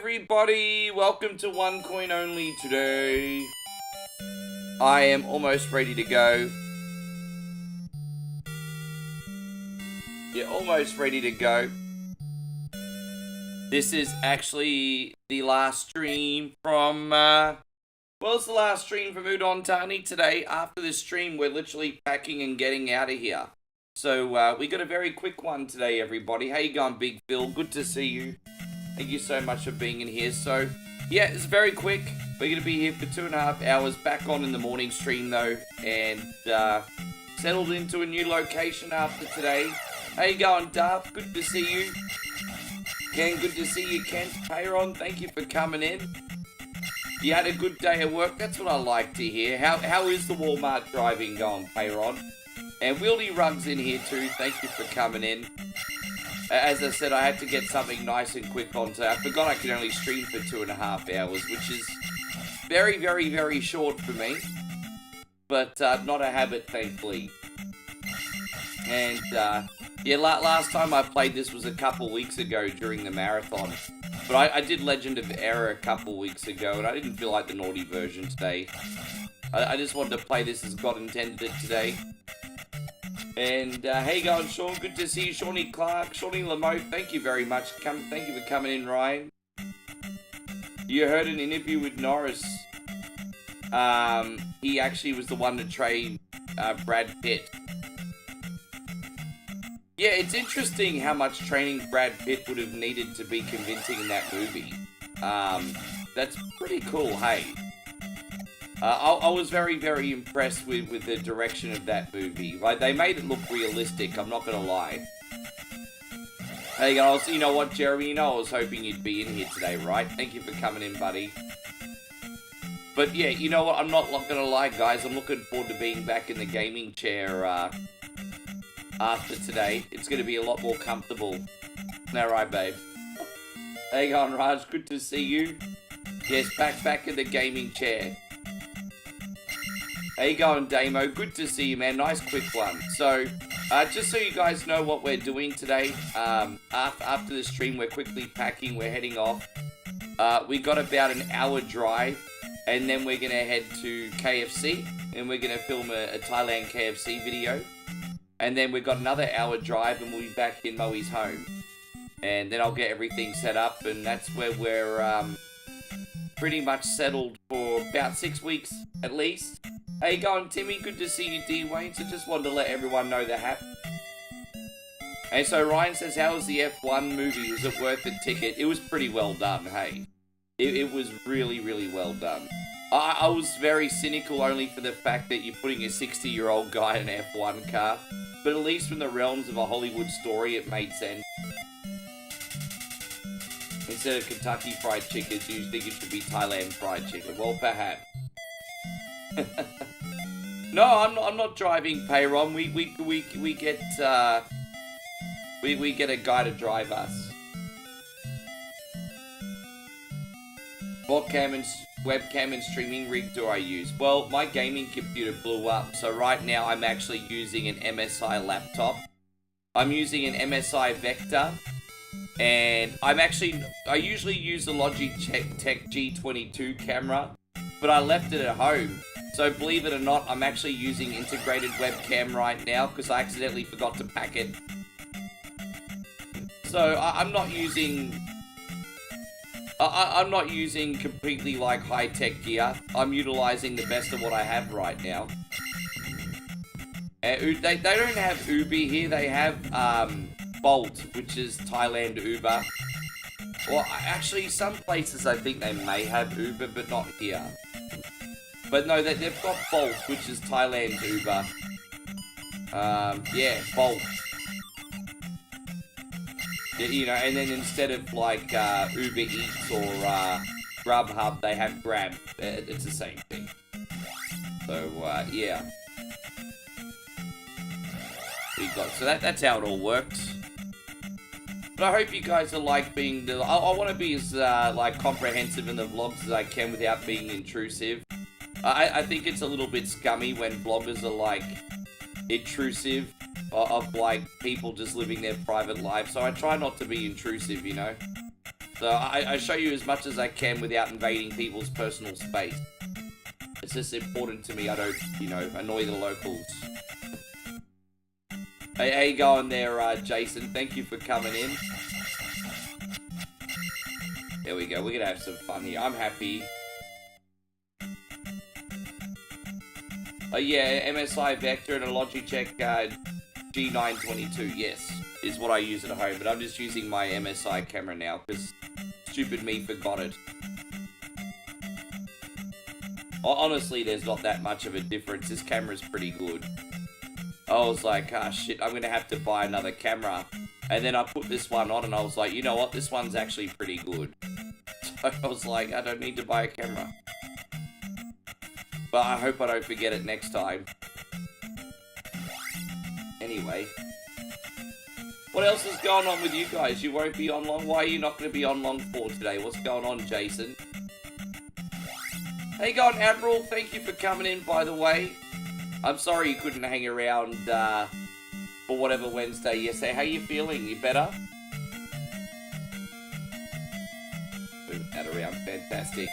everybody, welcome to One Coin Only today. I am almost ready to go. Yeah, almost ready to go. This is actually the last stream from, it's the last stream from Udon Tani today. After this stream, we're literally packing and getting out of here. So, we got a very quick one today, everybody. How you going, Big Phil? Good to see you. Thank you so much for being in here. So, yeah, it's very quick. We're going to be here for 2.5 hours. Back on in the morning stream, though. And, settled into a new location after today. How you going, Darth? Good to see you. Ken, good to see you. Kent, Payron, thank you for coming in. You had a good day at work? That's what I like to hear. How is the Walmart driving going, Payron? And Wildy Rug's in here too. Thank you for coming in. As I said, I had to get something nice and quick on today. I forgot I could only stream for 2.5 hours, which is very, very, very short for me. But not a habit, thankfully. And yeah, last time I played this was a couple weeks ago during the marathon. But I did Legend of Error a couple weeks ago, and I didn't feel like the naughty version today. I just wanted to play this as God intended it today. And hey, going, Sean, good to see you. Shawnee Clark, Shawnee Lamote, thank you very much. Thank you for coming in, Ryan. You heard an interview with Norris. He actually was the one to train Brad Pitt. Yeah, it's interesting how much training Brad Pitt would have needed to be convincing in that movie. That's pretty cool, hey. I was very, very impressed with the direction of that movie. Like, they made it look realistic, I'm not gonna lie. Hey guys, you know what, Jeremy? You know I was hoping you'd be in here today, right? Thank you for coming in, buddy. But yeah, you know what, I'm not gonna lie, guys. I'm looking forward to being back in the gaming chair, after today. It's gonna be a lot more comfortable. Alright, babe. Hey going, Raj? Good to see you. Yes, back in the gaming chair. How you going, Damo? Good to see you, man. Nice quick one. So, just so you guys know what we're doing today, after the stream, we're quickly packing, we're heading off. We got about an hour drive, and then we're going to head to KFC, and we're going to film a Thailand KFC video. And then we've got another hour drive, and we'll be back in Moey's home. And then I'll get everything set up, and that's where we're pretty much settled for about 6 weeks, at least. How you going, Timmy? Good to see you, D. Wayne. So just wanted to let everyone know the hap. And so Ryan says, how was the F1 movie? Was it worth the ticket? It was pretty well done, hey. It was really, really well done. I was very cynical only for the fact that you're putting a 60-year-old guy in an F1 car. But at least from the realms of a Hollywood story, it made sense. Instead of Kentucky Fried Chicken, you think it should be Thailand Fried Chicken. Well, perhaps. No, I'm not driving, Payron. We get a guy to drive us. What webcam and streaming rig do I use? Well, my gaming computer blew up, so right now I'm actually using an MSI laptop. I'm using an MSI Vector, and I usually use the Logitech G22 camera, but I left it at home. So believe it or not, I'm actually using integrated webcam right now because I accidentally forgot to pack it. So I'm not using completely like high-tech gear. I'm utilizing the best of what I have right now. They don't have Uber here. They have Bolt, which is Thailand Uber. Well, actually, some places I think they may have Uber, but not here. But no, they've got Bolt, which is Thailand Uber. Yeah, Bolt. You know, and then instead of like Uber Eats or Grubhub, they have Grab. It's the same thing. So yeah. So that's how it all works. But I hope you guys are like being I want to be as like comprehensive in the vlogs as I can without being intrusive. I think it's a little bit scummy when vloggers are like intrusive of like people just living their private life, so I try not to be intrusive, you know. So I show you as much as I can without invading people's personal space. It's just important to me I don't, you know, annoy the locals. Hey, how you going there, Jason? Thank you for coming in. There we go. We're gonna have some fun here. I'm happy. Oh yeah, MSI Vector and a Logitech G922. Yes, is what I use at home. But I'm just using my MSI camera now because stupid me forgot it. Honestly, there's not that much of a difference. This camera's pretty good. I was like, ah, shit, I'm gonna have to buy another camera. And then I put this one on and I was like, you know what, this one's actually pretty good. So I was like, I don't need to buy a camera. But I hope I don't forget it next time. Anyway. What else is going on with you guys? You won't be on long? Why are you not going to be on long for today? What's going on, Jason? How you going, Admiral? Thank you for coming in, by the way. I'm sorry you couldn't hang around for whatever Wednesday yesterday. How you feeling? You better? Move that around. Fantastic.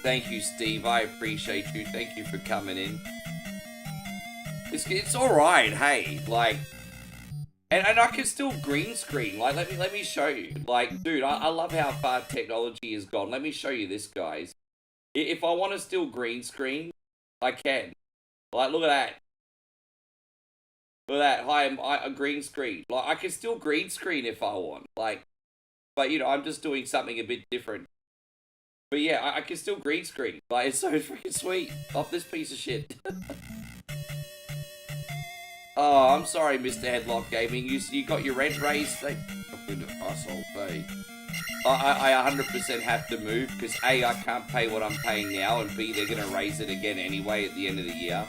Thank you, Steve. I appreciate you. Thank you for coming in. It's alright, hey. Like, and I can still green screen. Like, let me show you. Like, dude, I love how far technology has gone. Let me show you this, guys. If I want to still green screen, I can. Like, look at that. Look at that. Hi, I'm green screen. Like, I can still green screen if I want. Like, but, you know, I'm just doing something a bit different. But yeah, I can still green screen. Like, it's so freaking sweet. Off this piece of shit. Oh, I'm sorry, Mr. Headlock Gaming. You got your rent raised? Asshole, hey. I 100% have to move because A, I can't pay what I'm paying now, and B, they're going to raise it again anyway at the end of the year.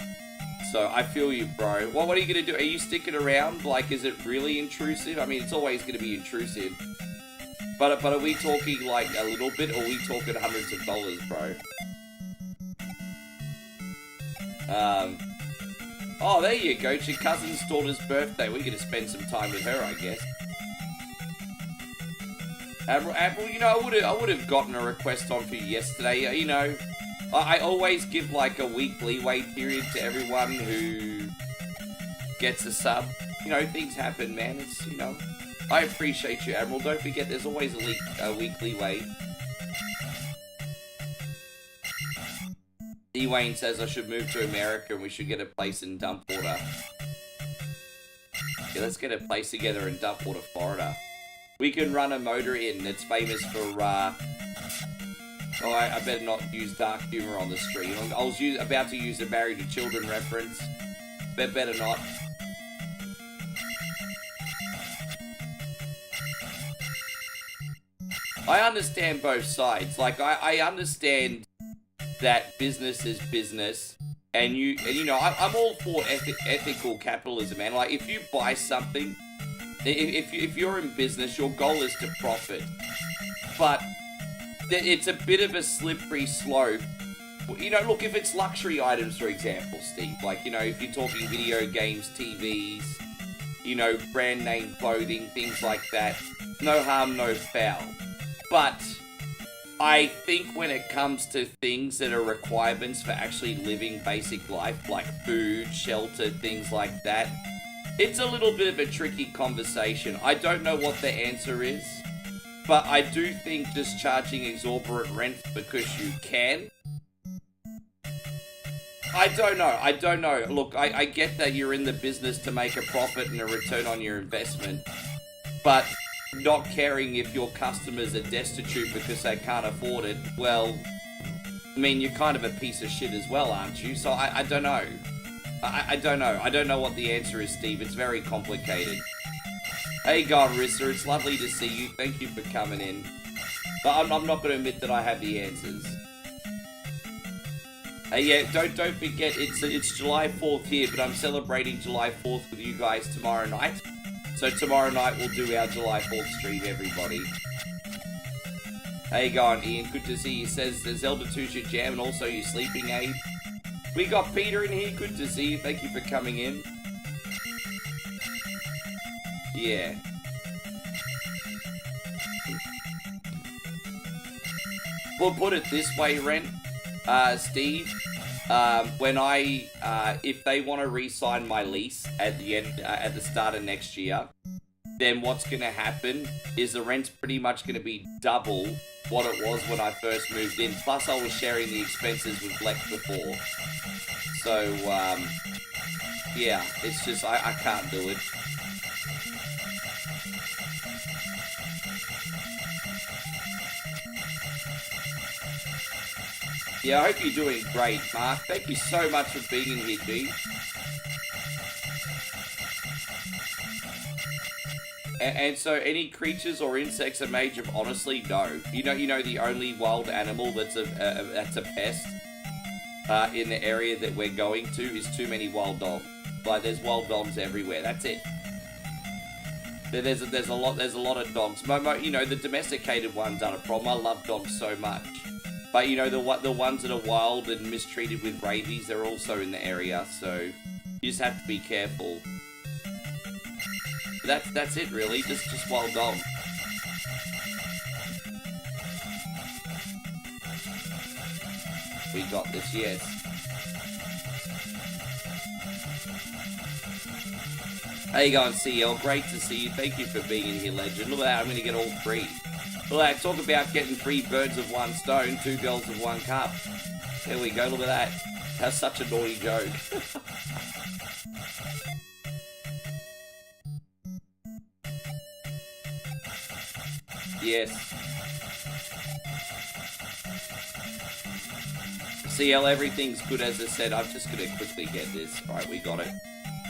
So I feel you, bro. Well, what are you going to do? Are you sticking around? Like, is it really intrusive? I mean, it's always going to be intrusive. But are we talking like a little bit, or are we talking hundreds of dollars, bro? Oh, there you go. It's your cousin's daughter's birthday. We're going to spend some time with her, I guess. Admiral, you know, I would have gotten a request on for you yesterday. You know, I always give like a week leeway period to everyone who gets a sub. You know, things happen, man. It's, you know, I appreciate you, Admiral. Don't forget, there's always a week leeway. D-Wayne says I should move to America and we should get a place in Dumpwater. Yeah, let's get a place together in Dumpwater, Florida. We can run a motor inn that's famous for, oh, I better not use dark humor on the stream. I was about to use a Married to Children reference. But better not. I understand both sides. Like, I understand that business is business. And you know, I'm all for ethical capitalism, man. Like, if you buy something, if you're in business, your goal is to profit. But it's a bit of a slippery slope. You know, look, if it's luxury items, for example, Steve, like, you know, if you're talking video games, TVs, you know, brand name clothing, things like that, no harm, no foul. But I think when it comes to things that are requirements for actually living basic life, like food, shelter, things like that, it's a little bit of a tricky conversation. I don't know what the answer is, but I do think just charging exorbitant rent because you can. I don't know. Look, I get that you're in the business to make a profit and a return on your investment, but not caring if your customers are destitute because they can't afford it, well, I mean, you're kind of a piece of shit as well, aren't you? So I don't know. I don't know. I don't know what the answer is, Steve. It's very complicated. Hey, Garissa, it's lovely to see you. Thank you for coming in. But I'm not going to admit that I have the answers. Hey, yeah, don't forget, it's July 4th here, but I'm celebrating July 4th with you guys tomorrow night. So tomorrow night we'll do our July 4th stream, everybody. How you going, Ian? Good to see you. Says Zelda 2's your jam and also your sleeping aid. We got Peter in here. Good to see you. Thank you for coming in. Yeah. put it this way, Ren, Steve. When if they want to re-sign my lease at the start of next year, then what's going to happen is the rent's pretty much going to be double what it was when I first moved in. Plus, I was sharing the expenses with Lex before. So, yeah, it's just, I can't do it. Yeah, I hope you're doing great, Mark. Thank you so much for being in here, G. And so, any creatures or insects are major? Honestly, no. You know, the only wild animal that's a pest in the area that we're going to is too many wild dogs. Like, there's wild dogs everywhere. That's it. There's a lot of dogs. You know, the domesticated ones aren't a problem. I love dogs so much. But you know, the ones that are wild and mistreated with rabies, they're also in the area. So you just have to be careful. That's it really, just wild dogs. We got this, yes. How you going, CL? Great to see you. Thank you for being in here, legend. Look at that, I'm gonna get all three. Look at that, talk about getting 3 birds of 1 stone, 2 girls of 1 cup. There we go, look at that. That's such a naughty joke. Yes. CL, everything's good as I said. I'm just gonna quickly get this. All right, we got it.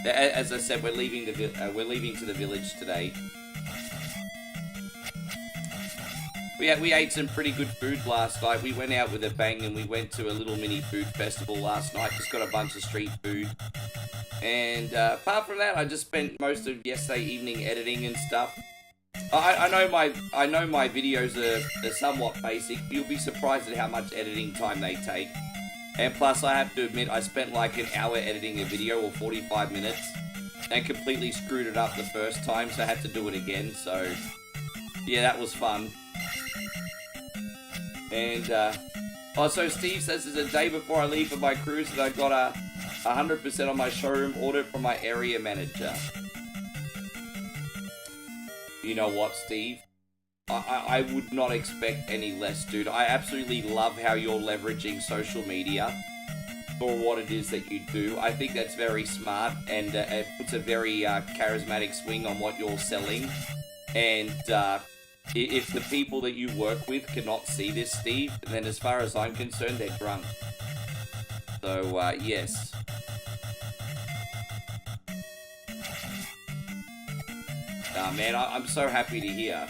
As I said, we're leaving to the village today. We ate some pretty good food last night. We went out with a bang and we went to a little mini food festival last night. Just got a bunch of street food. And apart from that, I just spent most of yesterday evening editing and stuff. I know my videos are somewhat basic. You'll be surprised at how much editing time they take. And plus, I have to admit, I spent like an hour editing a video, or 45 minutes, and completely screwed it up the first time, so I had to do it again. So, yeah, that was fun. And, so Steve says it's a day before I leave for my cruise, and I got a 100% on my showroom audit from my area manager. You know what, Steve? I would not expect any less, dude. I absolutely love how you're leveraging social media for what it is that you do. I think that's very smart, and it puts a very charismatic swing on what you're selling. And if the people that you work with cannot see this, Steve, then as far as I'm concerned, they're drunk. So, yes. Man, I'm so happy to hear.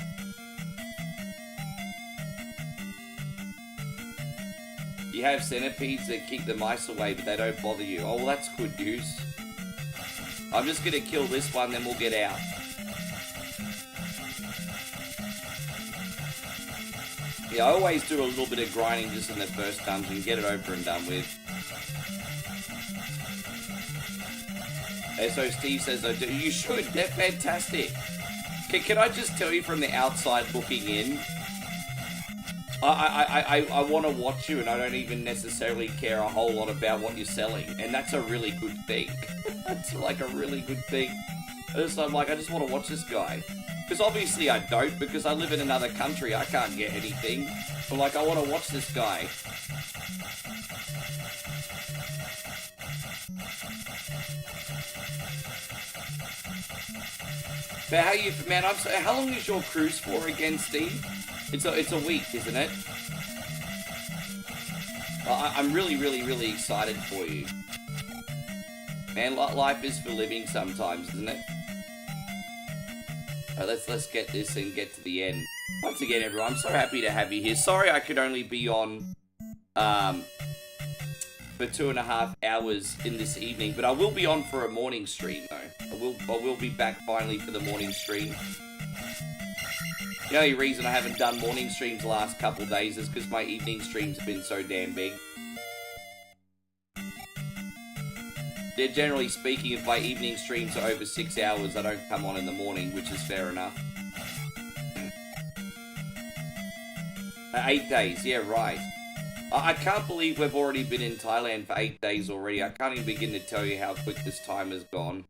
You have centipedes that keep the mice away, but they don't bother you. Oh, well, that's good news. I'm just gonna kill this one, then we'll get out. Yeah, I always do a little bit of grinding just in the first dungeon, get it over and done with. And so Steve says, I do. You should, they're fantastic. Can I just tell you from the outside looking in, I want to watch you and I don't even necessarily care a whole lot about what you're selling. And that's a really good thing. That's like a really good thing. I'm like, I just want to watch this guy. Because obviously I don't, because I live in another country. I can't get anything. But like, I want to watch this guy. But how you, man? How long is your cruise for again, Steve? It's a week, isn't it? I'm really excited for you, man. Life is for living sometimes, isn't it? Let's get this and get to the end. Once again, everyone, I'm so happy to have you here. Sorry I could only be on for 2.5 hours in this evening, but I will be on for a morning stream though. I will be back finally for the morning stream. The only reason I haven't done morning streams the last couple of days is because my evening streams have been so damn big. They're generally speaking, if my evening streams are over 6 hours, I don't come on in the morning, which is fair enough. 8 days, yeah, right. I can't believe we've already been in Thailand for 8 days already. I can't even begin to tell you how quick this time has gone.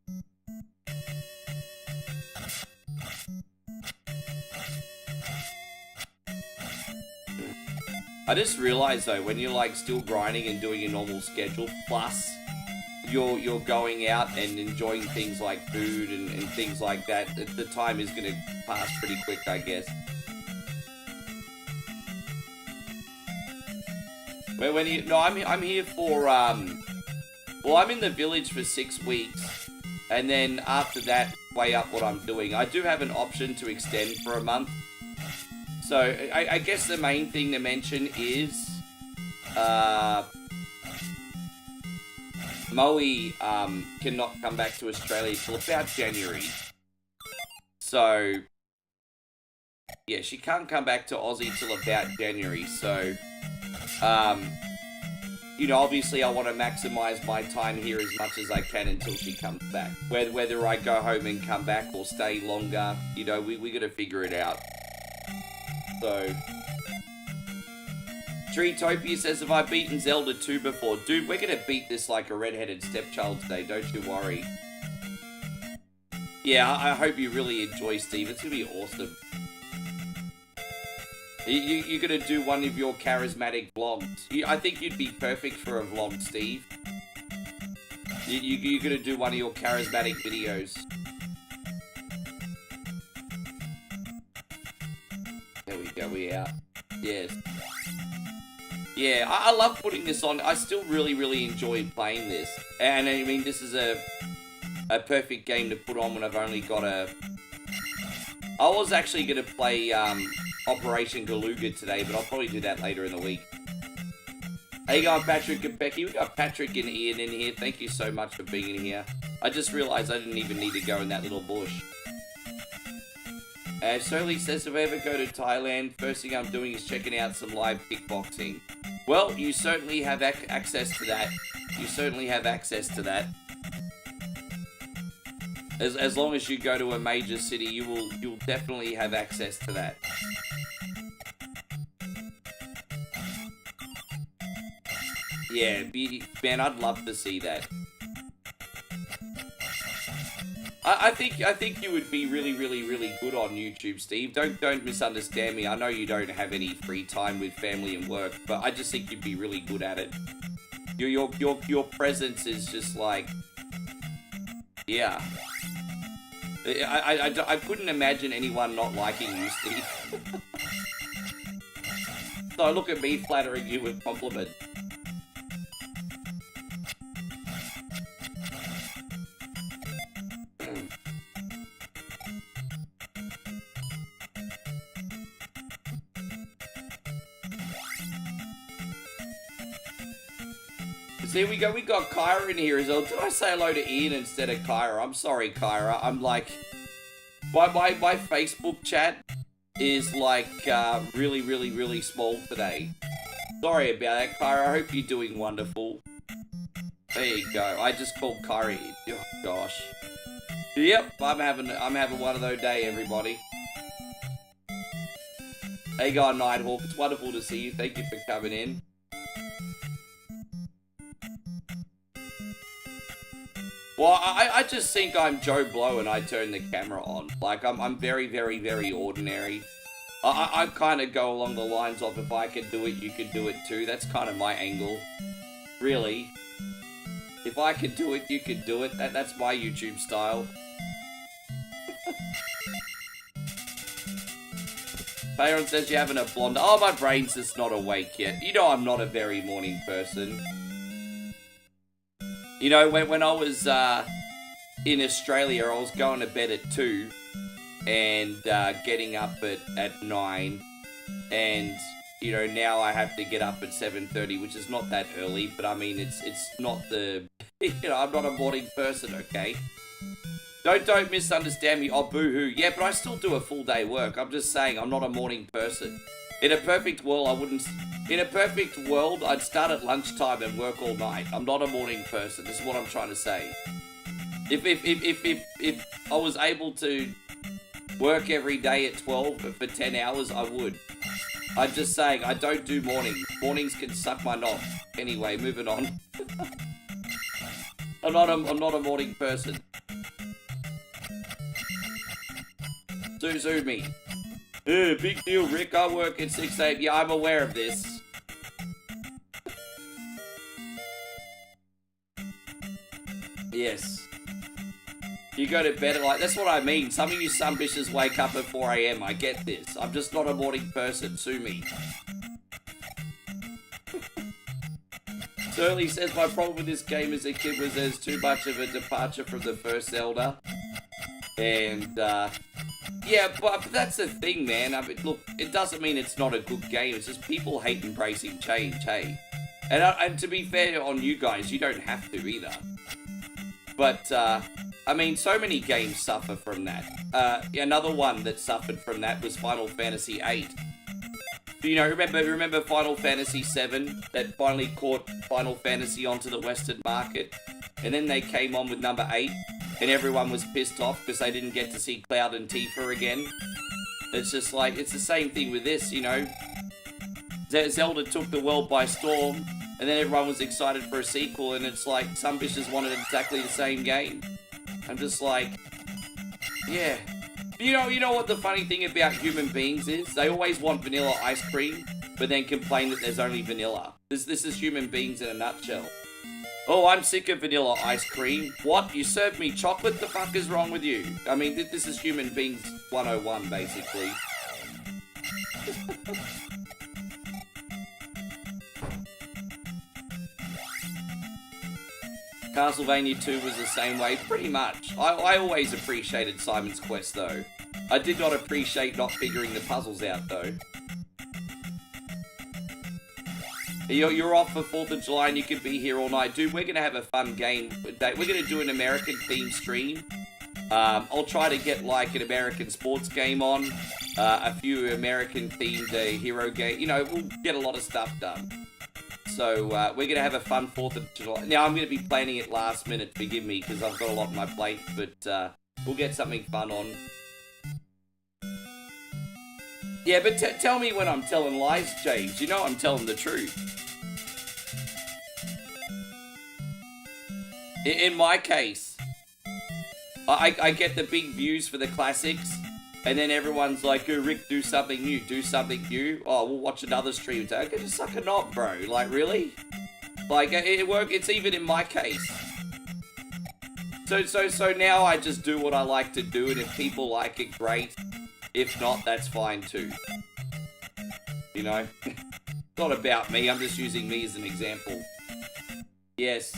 I just realized though, when you're like still grinding and doing your normal schedule, plus you're going out and enjoying things like food and things like that, the time is gonna pass pretty quick, I guess. I'm here for well, I'm in the village for 6 weeks, and then after that, weigh up what I'm doing. I do have an option to extend for a month. So, I guess the main thing to mention is, Moey, cannot come back to Australia till about January. So, yeah, she can't come back to Aussie till about January, so, you know, obviously I want to maximize my time here as much as I can until she comes back. Whether I go home and come back or stay longer, you know, we gotta figure it out. So, Treetopia says, have I beaten Zelda 2 before? Dude, we're gonna beat this like a redheaded stepchild today, don't you worry. Yeah, I hope you really enjoy, Steve. It's gonna be awesome. You're gonna do one of your charismatic vlogs. I think you'd be perfect for a vlog, Steve. You're gonna do one of your charismatic videos. There we go, we out. Yes. Yeah, I love putting this on. I still really enjoy playing this. And I mean, this is a perfect game to put on when I've only got a... I was actually going to play Operation Galuga today, but I'll probably do that later in the week. How you going, Patrick and Becky? We got Patrick and Ian in here. Thank you so much for being in here. I just realized I didn't even need to go in that little bush. Surly says, if I ever go to Thailand, first thing I'm doing is checking out some live kickboxing. Well, you certainly have access to that. You certainly have access to that. As long as you go to a major city, you'll definitely have access to that. Yeah, man, I'd love to see that. I think you would be really good on YouTube, Steve. Don't misunderstand me. I know you don't have any free time with family and work, but I just think you'd be really good at it. Your presence is just like, yeah. I couldn't imagine anyone not liking you, Steve. So look at me flattering you with compliments. So here we go, we got Kyra in here as well. Did I say hello to Ian instead of Kyra? I'm sorry, Kyra. I'm like, my Facebook chat is like really small today. Sorry about that, Kyra. I hope you're doing wonderful. There you go. I just called Kyra. Oh gosh. Yep, I'm having one of those days, everybody. Hey, you going, Nighthawk? It's wonderful to see you. Thank you for coming in. Well, I just think I'm Joe Blow and I turn the camera on. Like, I'm very ordinary. I kind of go along the lines of, if I can do it, you can do it too. That's kind of my angle. Really. If I can do it, you can do it. That's my YouTube style. Baron says you're having a blonde. Oh, my brain's just not awake yet. You know I'm not a very morning person. You know, when I was in Australia, I was going to bed at 2 and getting up at 9. And, you know, now I have to get up at 7:30, which is not that early. But, I mean, it's not the... You know, I'm not a morning person, okay? Don't misunderstand me. Oh, boo-hoo. Yeah, but I still do a full day work. I'm just saying I'm not a morning person. In a perfect world, I wouldn't... In a perfect world, I'd start at lunchtime and work all night. I'm not a morning person. This is what I'm trying to say. If I was able to work every day at 12 for 10 hours, I would. I'm just saying, I don't do mornings. Mornings can suck my knob. Anyway, moving on. I'm not a morning person. Suzumi. Big deal, Rick. I work at 6 a.m. Yeah, I'm aware of this. Yes. You go to bed at like, that's what I mean. Some of you some bitches wake up at 4 a.m. I get this. I'm just not a morning person. Sue me. Surly says, my problem with this game as a kid was there's too much of a departure from the first Zelda. And, yeah, but that's the thing, man. I mean, look, it doesn't mean it's not a good game. It's just people hate embracing change, hey? And to be fair on you guys, you don't have to either. But, I mean, so many games suffer from that. Another one that suffered from that was Final Fantasy VIII. You know, remember Final Fantasy VII that finally caught Final Fantasy onto the Western market? And then they came on with number 8, and everyone was pissed off because they didn't get to see Cloud and Tifa again. It's just like, it's the same thing with this, you know? Zelda took the world by storm, and then everyone was excited for a sequel, and it's like, some bitches wanted exactly the same game. I'm just like, yeah. You know what the funny thing about human beings is? They always want vanilla ice cream, but then complain that there's only vanilla. This is human beings in a nutshell. Oh, I'm sick of vanilla ice cream. What? You served me chocolate? The fuck is wrong with you? I mean, this is human beings 101, basically. Castlevania 2 was the same way, pretty much. I always appreciated Simon's Quest, though. I did not appreciate not figuring the puzzles out, though. You're off for 4th of July and you could be here all night. Dude, we're going to have a fun game. We're going to do an American-themed stream. I'll try to get, like, an American sports game on. A few American-themed hero game. You know, we'll get a lot of stuff done. So, we're going to have a fun 4th of July. Now, I'm going to be planning it last minute, forgive me, because I've got a lot on my plate. But, we'll get something fun on. Yeah, but tell me when I'm telling lies, James. You know I'm telling the truth. In my case, I get the big views for the classics, and then everyone's like, oh, Rick, do something new, do something new. Oh, we'll watch another stream. Okay, just suck a knob, bro. Like, really? Like, it's even in my case. So now I just do what I like to do, and if people like it, great. If not, that's fine too. You know? It's not about me, I'm just using me as an example. Yes.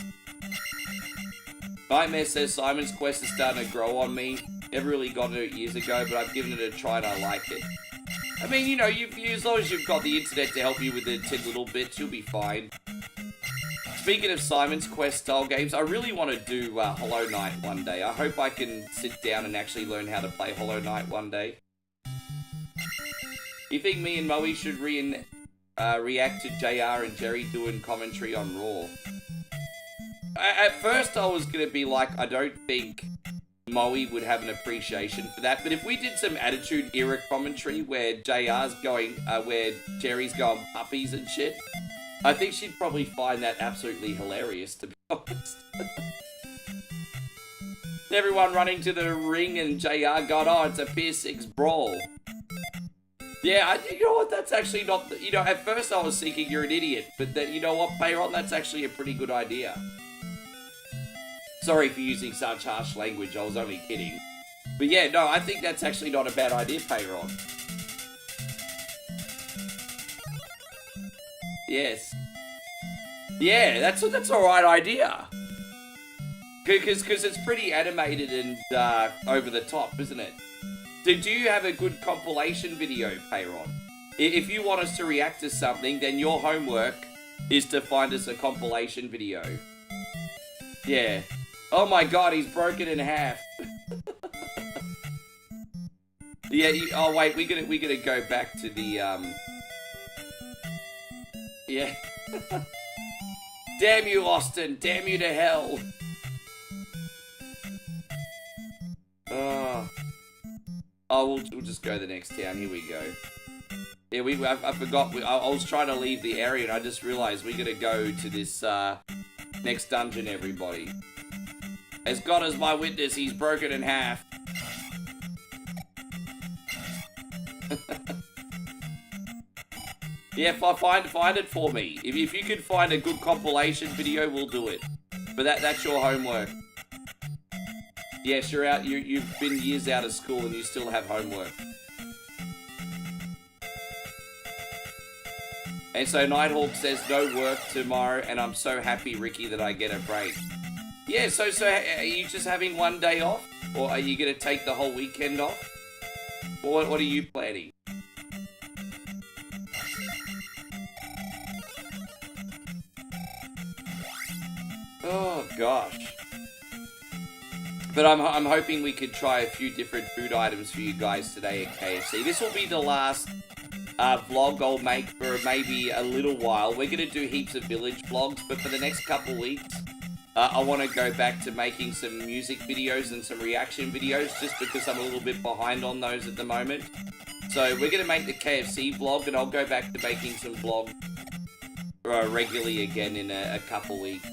Nightmare says Simon's Quest is starting to grow on me. Never really got into it years ago, but I've given it a try and I like it. I mean, you know, as long as you've got the internet to help you with the 10 little bits, you'll be fine. Speaking of Simon's Quest style games, I really want to do Hollow Knight one day. I hope I can sit down and actually learn how to play Hollow Knight one day. You think me and Moey should react to JR and Jerry doing commentary on Raw? At first I was going to be like, I don't think Moey would have an appreciation for that. But if we did some Attitude Era commentary where JR's going, where Jerry's going puppies and shit, I think she'd probably find that absolutely hilarious, to be honest. Everyone running to the ring and JR got, oh, it's a Pier 6 brawl. Yeah, you know what, that's actually not, you know, at first I was thinking you're an idiot, but you know what, Payron, that's actually a pretty good idea. Sorry for using such harsh language, I was only kidding. But yeah, no, I think that's actually not a bad idea, Payron. Yes. Yeah, that's alright idea. Because it's pretty animated and over the top, isn't it? Do you have a good compilation video, Payron? If you want us to react to something, then your homework is to find us a compilation video. Yeah. Oh my god, he's broken in half. Yeah, oh wait, we're gonna go back to the, yeah. Damn you, Austin, damn you to hell. Oh, we'll just go to the next town, here we go. Yeah, I forgot. I was trying to leave the area and I just realized we gotta go to this next dungeon, everybody. As God is my witness, he's broken in half. Yeah, find it for me. If you can find a good compilation video, we'll do it. But that's your homework. Yes, you're out. You've been years out of school and you still have homework. And so Nighthawk says no work tomorrow, and I'm so happy, Ricky, that I get a break. Yeah, so are you just having one day off? Or are you going to take the whole weekend off? Or what are you planning? Oh, gosh. But I'm hoping we could try a few different food items for you guys today at KFC. This will be the last vlog I'll make for maybe a little while. We're going to do heaps of village vlogs, but for the next couple weeks, I want to go back to making some music videos and some reaction videos, just because I'm a little bit behind on those at the moment. So we're going to make the KFC vlog, and I'll go back to making some vlogs regularly again in a couple weeks.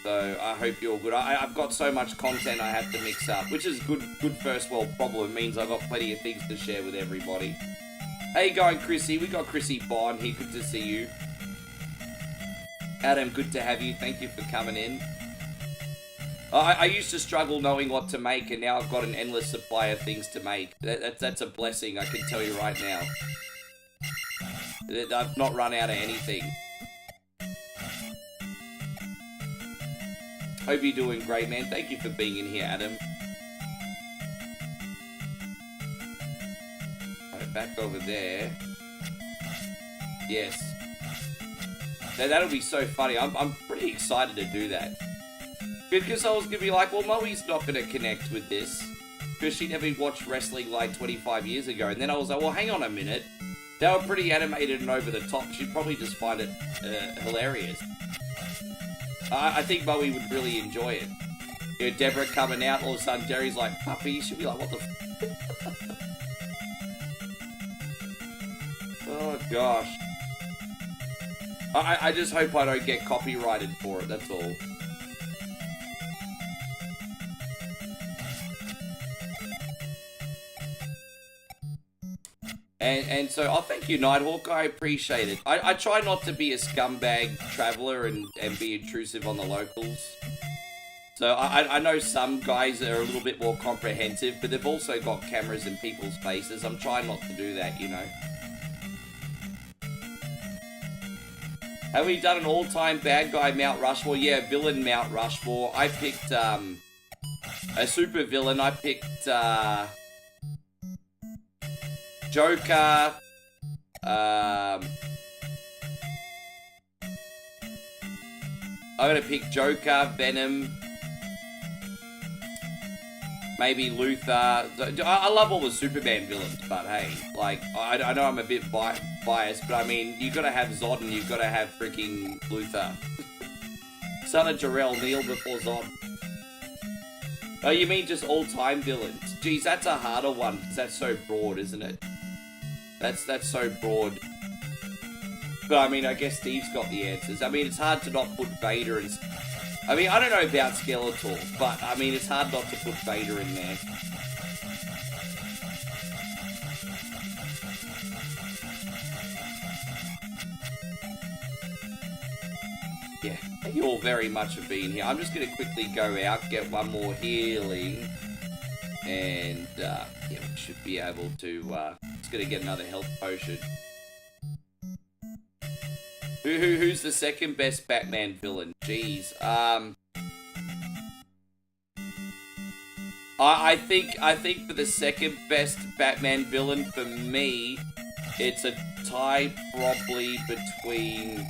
So I hope you're good. I've got so much content I have to mix up, which is good first world problem. It means I've got plenty of things to share with everybody. How you going, Chrissy? We got Chrissy Bond here. Good to see you. Adam, good to have you. Thank you for coming in. I used to struggle knowing what to make, and now I've got an endless supply of things to make. That's a blessing, I can tell you right now. I've not run out of anything. Hope you're doing great, man. Thank you for being in here, Adam. Right, back over there. Yes. That'll be so funny. I'm pretty excited to do that. Because I was going to be like, well, Moey's not going to connect with this. Because she never watched wrestling like 25 years ago. And then I was like, well, hang on a minute. They were pretty animated and over the top. She'd probably just find it hilarious. I think Moey would really enjoy it. You know, Deborah coming out, all of a sudden Jerry's like, puppy. She'll be like, what the f... Oh, gosh. I just hope I don't get copyrighted for it, that's all. And so, oh, thank you, Nighthawk. I appreciate it. I try not to be a scumbag traveler and be intrusive on the locals. So I know some guys are a little bit more comprehensive, but they've also got cameras in people's faces. I'm trying not to do that, you know. Have we done an all-time bad guy Mount Rushmore? Yeah, villain Mount Rushmore. I picked a super villain. I picked Joker. I'm gonna pick Joker, Venom, maybe Luther. I love all the Superman villains, but hey, like, I know I'm a bit biased, but I mean, you gotta have Zod and you've gotta have freaking Luther. Son of Jor-El, kneel before Zod. Oh, you mean just all-time villains? Geez, that's a harder one, because that's so broad, isn't it? That's so broad. But I mean, I guess Steve's got the answers. I mean, it's hard to not put Vader in... I mean, I don't know about Skeletor, but I mean, it's hard not to put Vader in there. Yeah, thank you all very much for being here. I'm just going to quickly go out, get one more healing. And, yeah, we should be able to, just going to get another health potion. Who's the second best Batman villain? Jeez. I think for the second best Batman villain, for me, it's a tie probably between...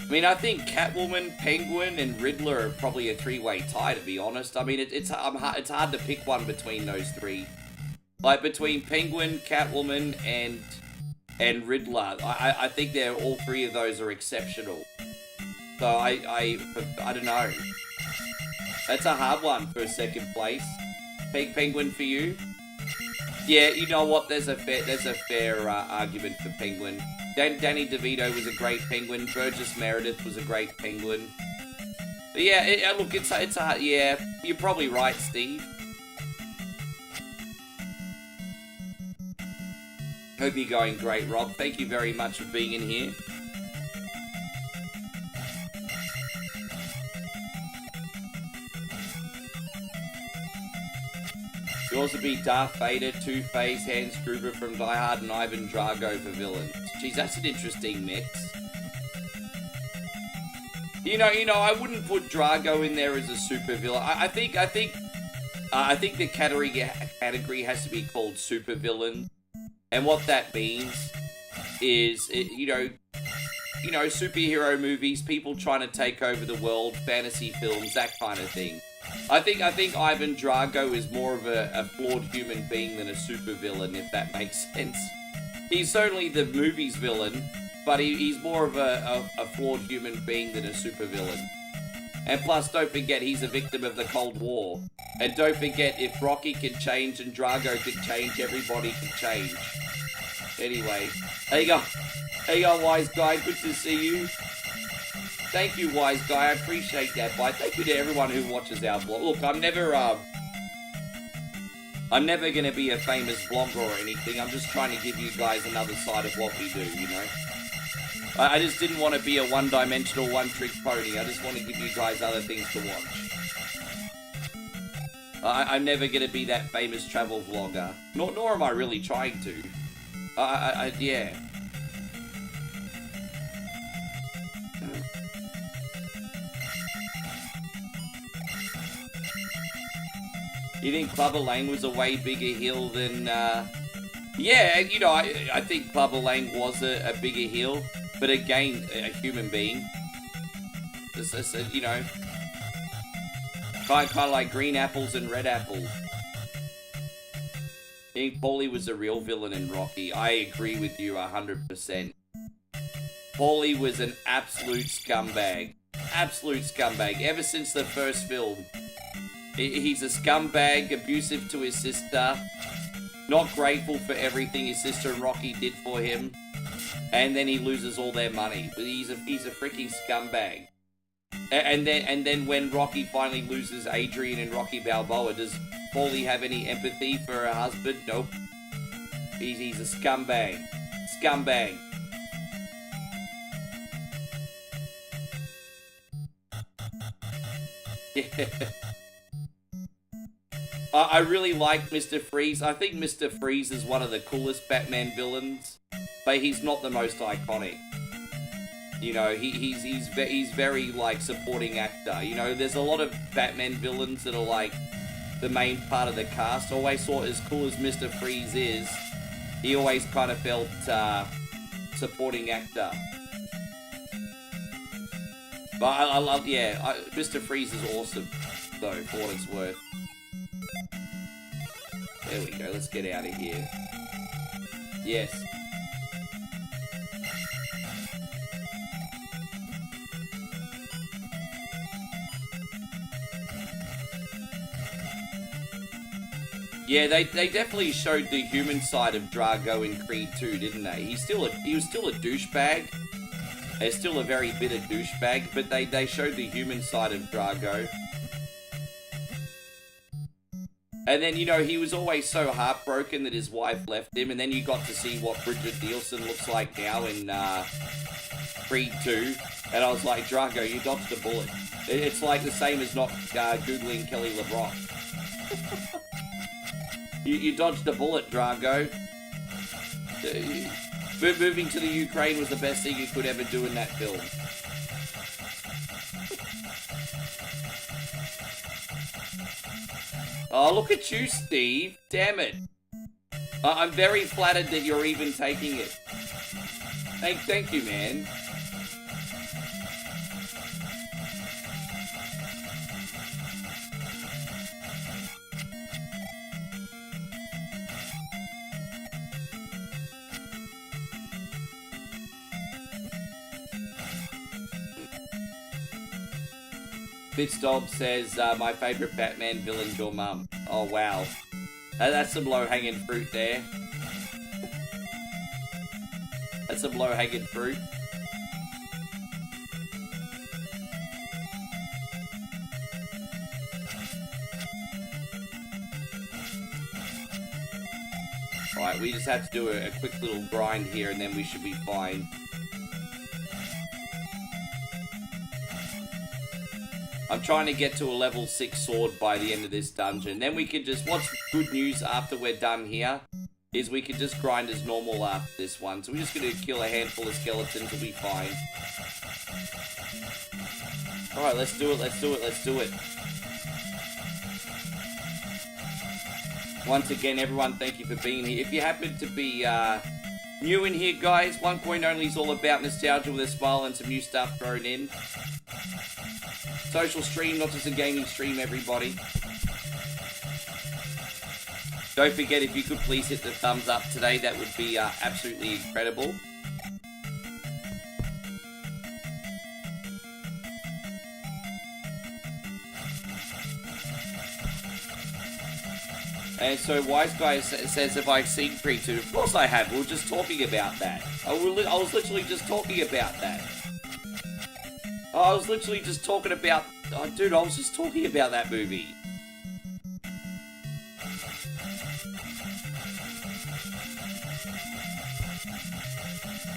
I mean, I think Catwoman, Penguin, and Riddler are probably a three-way tie, to be honest. I mean, it's hard to pick one between those three. Like, between Penguin, Catwoman, and Riddler, I think they're all three of those are exceptional. So I don't know. That's a hard one for second place. Penguin for you? Yeah, you know what? There's a fair argument for Penguin. Danny DeVito was a great Penguin. Burgess Meredith was a great Penguin. But yeah, look, it's hard. Yeah, you're probably right, Steve. Hope you're going great, Rob. Thank you very much for being in here. Could also be Darth Vader, Two-Face, Hans Gruber from Die Hard, and Ivan Drago for villains. Geez, that's an interesting mix. You know, I wouldn't put Drago in there as a super villain. I think the category has to be called super villain, and what that means is, you know, superhero movies, people trying to take over the world, fantasy films, that kind of thing. I think Ivan Drago is more of a flawed human being than a supervillain, if that makes sense. He's certainly the movie's villain, but he's more of a flawed human being than a supervillain. And plus, don't forget, he's a victim of the Cold War. And don't forget, if Rocky can change and Drago can change, everybody can change. Anyway, there you go. There you go, Wise Guy. Good to see you. Thank you, Wise Guy. I appreciate that, bye. Thank you to everyone who watches our vlog. Look, I'm never going to be a famous vlogger or anything. I'm just trying to give you guys another side of what we do, you know? I just didn't want to be a one-dimensional, one-trick pony. I just want to give you guys other things to watch. I'm never going to be that famous travel vlogger. Nor am I really trying to. Yeah. You think Clubber Lang was a way bigger heel than, Yeah, you know, I think Clubber Lang was a bigger heel, but again, a human being. You know, kind of like green apples and red apples. I think Paulie was a real villain in Rocky. I agree with you 100%. Paulie was an absolute scumbag. Absolute scumbag. Ever since the first film. He's a scumbag, abusive to his sister, not grateful for everything his sister and Rocky did for him, and then he loses all their money. But he's a freaking scumbag. And then when Rocky finally loses Adrian and Rocky Balboa, does Paulie have any empathy for her husband? Nope. He's a scumbag. Scumbag. Yeah. I really like Mr. Freeze. I think Mr. Freeze is one of the coolest Batman villains, but he's not the most iconic. You know, he's very, like, supporting actor. You know, there's a lot of Batman villains that are, like, the main part of the cast. I always thought, as cool as Mr. Freeze is, he always kind of felt supporting actor. But I love, yeah, Mr. Freeze is awesome, though, for what it's worth. There we go, let's get out of here. Yes. Yeah, they definitely showed the human side of Drago in Creed 2, didn't they? He was still a douchebag. He's still a very bitter douchebag, but they showed the human side of Drago. And then, you know, he was always so heartbroken that his wife left him, and then you got to see what Bridget Nielsen looks like now in Creed 2, and I was like, Drago, you dodged a bullet. It's like the same as not Googling Kelly LeBrock. you dodged a bullet, Drago. Moving to the Ukraine was the best thing you could ever do in that film. Oh, look at you, Steve. Damn it. I'm very flattered that you're even taking it. Thank you, man. Fitzdog says, my favourite Batman villain's your mum. Oh, wow. That's some low-hanging fruit there. That's some low-hanging fruit. Alright, we just have to do a quick little grind here and then we should be fine. I'm trying to get to a level 6 sword by the end of this dungeon. Then we can just, what's good news after we're done here, is we can just grind as normal after this one. So we're just going to kill a handful of skeletons, we'll be fine. Alright, let's do it, let's do it, let's do it. Once again, everyone, thank you for being here. If you happen to be new in here, guys, One Coin Only is all about nostalgia with a smile and some new stuff thrown in. Social stream, not just a gaming stream, everybody. Don't forget, if you could please hit the thumbs up today, that would be absolutely incredible. And so Wise Guy says, have I seen Creed 2? Of course I have. We were just talking about that. I was literally just talking about that. I was literally just talking about... Oh, dude, I was just talking about that movie.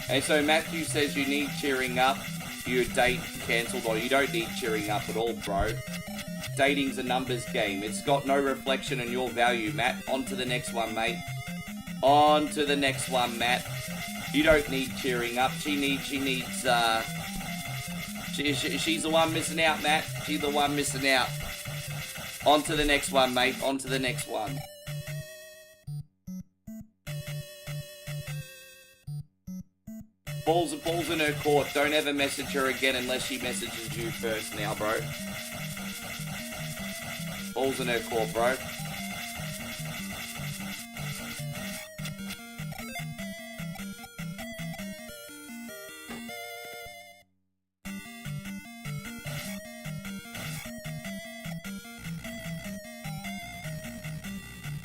And so Matthew says you need cheering up. Your date cancelled, or you don't need cheering up at all, bro. Dating's a numbers game. It's got no reflection on your value, Matt. On to the next one, mate. On to the next one, Matt. You don't need cheering up. She's the one missing out, Matt. She's the one missing out. On to the next one, mate. On to the next one. Balls in her court. Don't ever message her again unless she messages you first now, bro. Balls in her court, bro.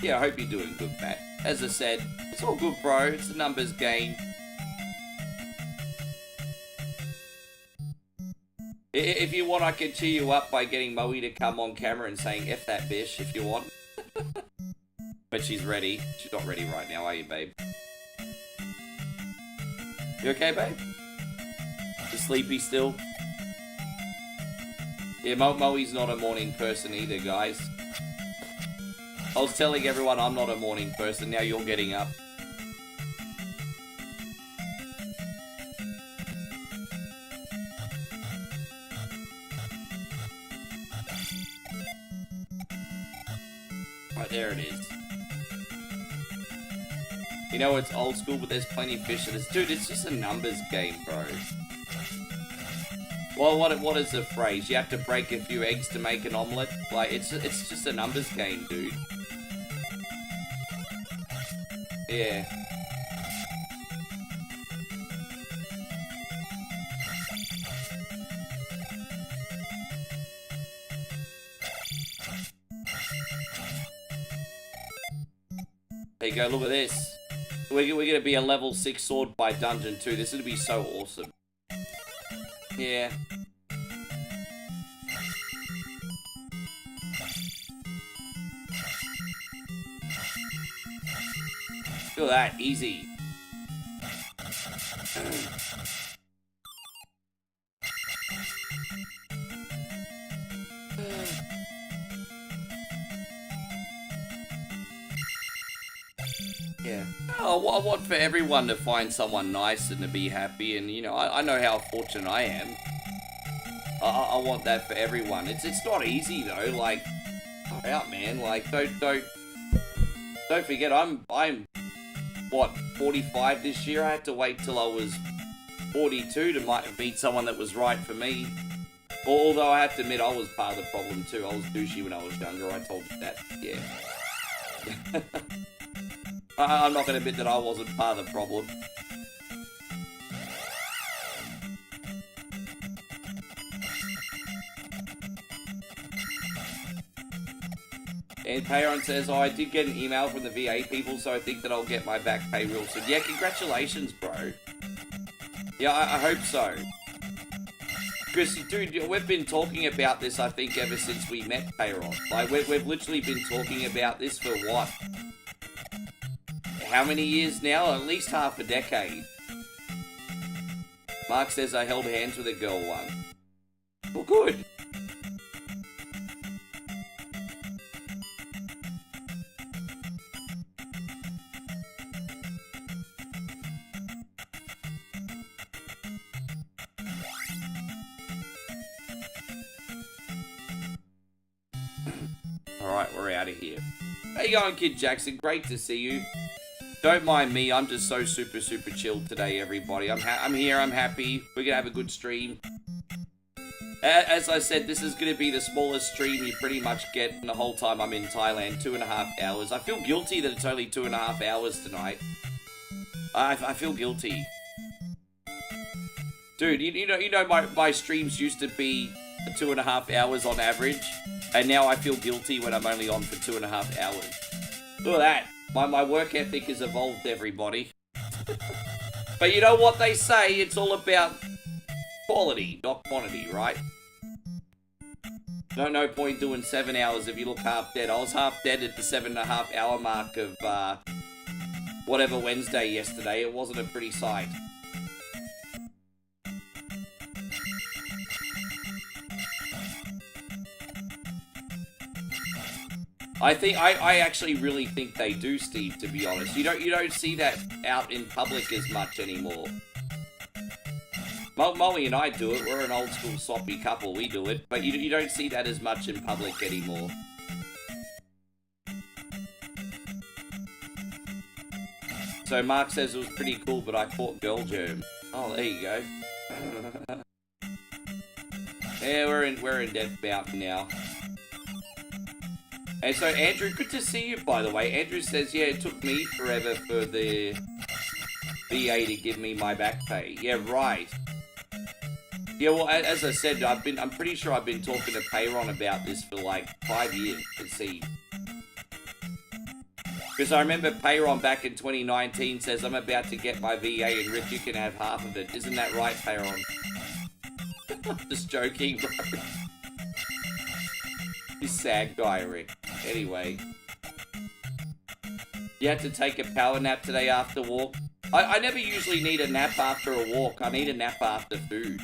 Yeah, I hope you're doing good, Matt. As I said, it's all good, bro. It's a numbers game. If you want, I can cheer you up by getting Moey to come on camera and saying F that bish if you want. But she's ready. She's not ready right now, are you, babe? You okay, babe? You sleepy still? Yeah, Moey's not a morning person either, guys. I was telling everyone I'm not a morning person, now you're getting up. Right, there it is. You know, it's old school, but there's plenty of fish in this. Dude, it's just a numbers game, bro. Well, what is the phrase? You have to break a few eggs to make an omelette? Like, it's just a numbers game, dude. Yeah. There you go, look at this. We're gonna be a level 6 sword by Dungeon 2. This is gonna be so awesome. Yeah. Look at that, easy. Yeah. Oh, I want for everyone to find someone nice and to be happy, and you know, I know how fortunate I am. I want that for everyone. It's not easy though. Like, far out, man. Like, don't forget, I'm what, 45 this year. I had to wait till I was 42 to meet someone that was right for me. Although I have to admit, I was part of the problem too. I was douchey when I was younger. I told you that. Yeah. I'm not going to admit that I wasn't part of the problem. And Payron says, oh, I did get an email from the VA people, so I think that I'll get my back pay real soon. Yeah, congratulations, bro. Yeah, I hope so. Because, dude, we've been talking about this, I think, ever since we met Payron. Like, we've literally been talking about this for what? How many years now? At least half a decade. Mark says I held hands with a girl once. Well, good. Alright, we're out of here. How you going, Kid Jackson? Great to see you. Don't mind me, I'm just so super chilled today, everybody. I'm here, I'm happy. We're gonna have a good stream. As I said, this is gonna be the smallest stream you pretty much get in the whole time I'm in Thailand, 2.5 hours. I feel guilty that it's only 2.5 hours tonight. I feel guilty. Dude, you know my streams used to be 2.5 hours on average, and now I feel guilty when I'm only on for 2.5 hours. Look at that. My work ethic has evolved, everybody. But you know what they say, it's all about quality, not quantity, right? No point doing 7 hours if you look half dead. I was half dead at the 7.5 hour mark of whatever Wednesday yesterday. It wasn't a pretty sight. I actually really think they do, Steve, to be honest. You don't see that out in public as much anymore. Moey and I do it. We're an old school sloppy couple. We do it. But you don't see that as much in public anymore. So Mark says it was pretty cool, but I fought girl germ. Oh, there you go. Yeah, we're in Death Mountain now. And so, Andrew, good to see you, by the way. Andrew says, yeah, it took me forever for the VA to give me my back pay. Yeah, right. Yeah, well, as I said, I'm pretty sure I've been talking to Payron about this for like 5 years, it seems. Because I remember Payron back in 2019 says, I'm about to get my VA and Rick, you can have half of it. Isn't that right, Payron? Just joking, bro. You sad guy, Rick. Anyway. You had to take a power nap today after walk? I never usually need a nap after a walk. I need a nap after food.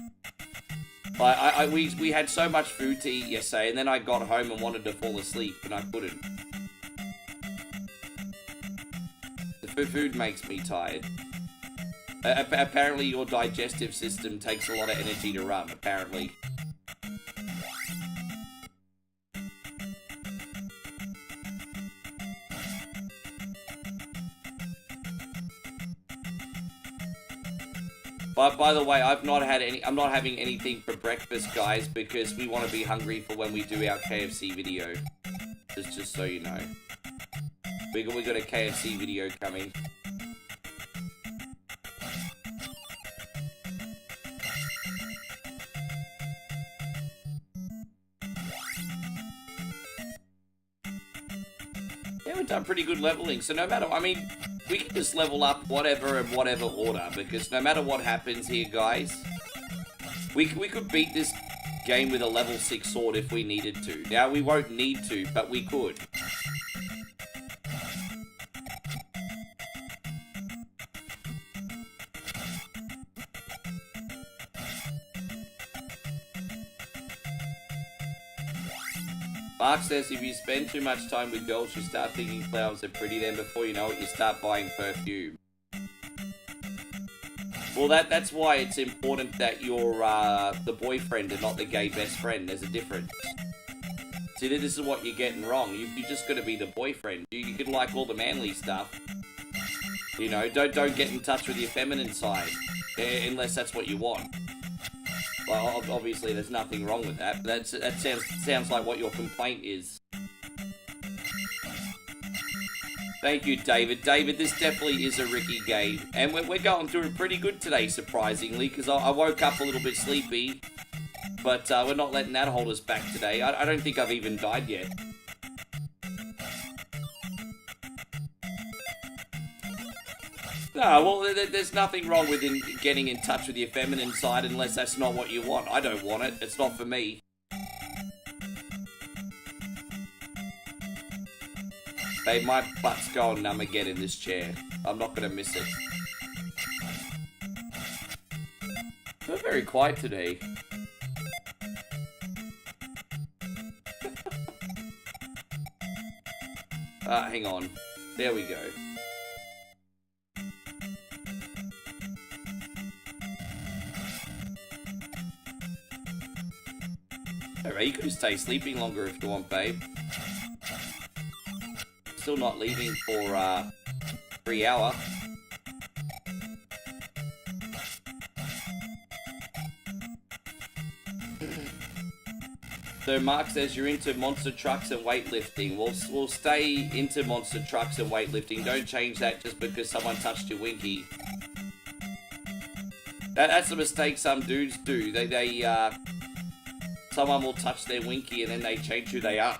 We had so much food to eat yesterday, and then I got home and wanted to fall asleep, and I couldn't. The food makes me tired. Apparently your digestive system takes a lot of energy to run, apparently. But by the way, I'm not having anything for breakfast, guys, because we want to be hungry for when we do our KFC video. Just so you know. We got a KFC video coming. Yeah, we've done pretty good leveling, so no matter, I mean, we can just level up whatever in whatever order, because no matter what happens here, guys, we could beat this game with a level 6 sword if we needed to. Now, we won't need to, but we could. Mark says, if you spend too much time with girls, you start thinking flowers are pretty, then before you know it, you start buying perfume. Well, that's why it's important that you're the boyfriend and not the gay best friend. There's a difference. See, this is what you're getting wrong. You just got to be the boyfriend. You can like all the manly stuff. You know, don't get in touch with your feminine side, unless that's what you want. Well, obviously, there's nothing wrong with that, but that sounds like what your complaint is. Thank you, David. David, this definitely is a Ricky game, and we're going through it pretty good today, surprisingly, because I woke up a little bit sleepy, but we're not letting that hold us back today. I don't think I've even died yet. No, well, there's nothing wrong with getting in touch with your feminine side unless that's not what you want. I don't want it. It's not for me. Babe, my butt's going numb again in this chair. I'm not going to miss it. We're very quiet today. Hang on. There we go. Alright, you could stay sleeping longer if you want, babe. Still not leaving for 3 hours. So Mark says you're into monster trucks and weightlifting. We'll stay into monster trucks and weightlifting. Don't change that just because someone touched your winky. That's a mistake some dudes do. Someone will touch their winky and then they change who they are.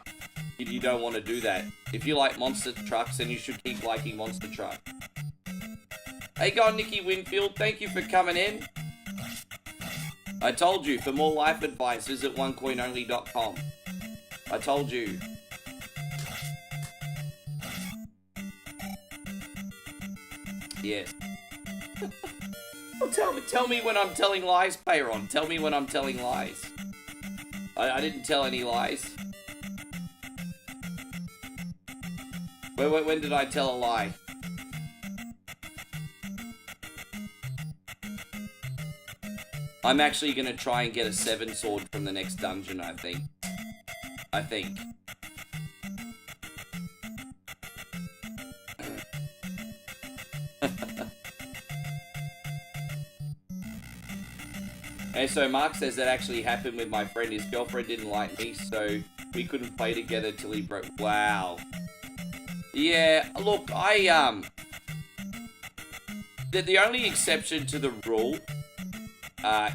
You don't want to do that. If you like monster trucks, then you should keep liking monster trucks. Hey, God, Nikki Winfield, thank you for coming in. I told you, for more life advice, visit onecoinonly.com. I told you. Yes. Well, tell me when I'm telling lies, Payron. Tell me when I'm telling lies. I didn't tell any lies. When did I tell a lie? I'm actually going to try and get a 7 sword from the next dungeon, I think. And so Mark says that actually happened with my friend. His girlfriend didn't like me, so we couldn't play together till he broke. Wow. Yeah, look, the only exception to the rule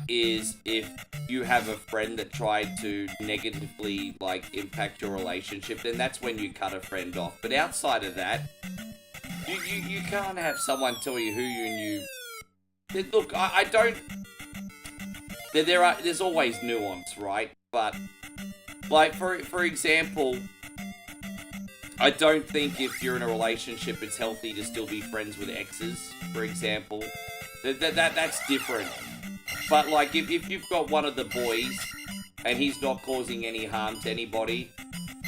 is if you have a friend that tried to negatively, like, impact your relationship, then that's when you cut a friend off. But outside of that, you can't have someone tell you who you knew. Look, I don't... There's always nuance, right? But, like, for example, I don't think if you're in a relationship, it's healthy to still be friends with exes, for example. That's different. But, like, if you've got one of the boys, and he's not causing any harm to anybody,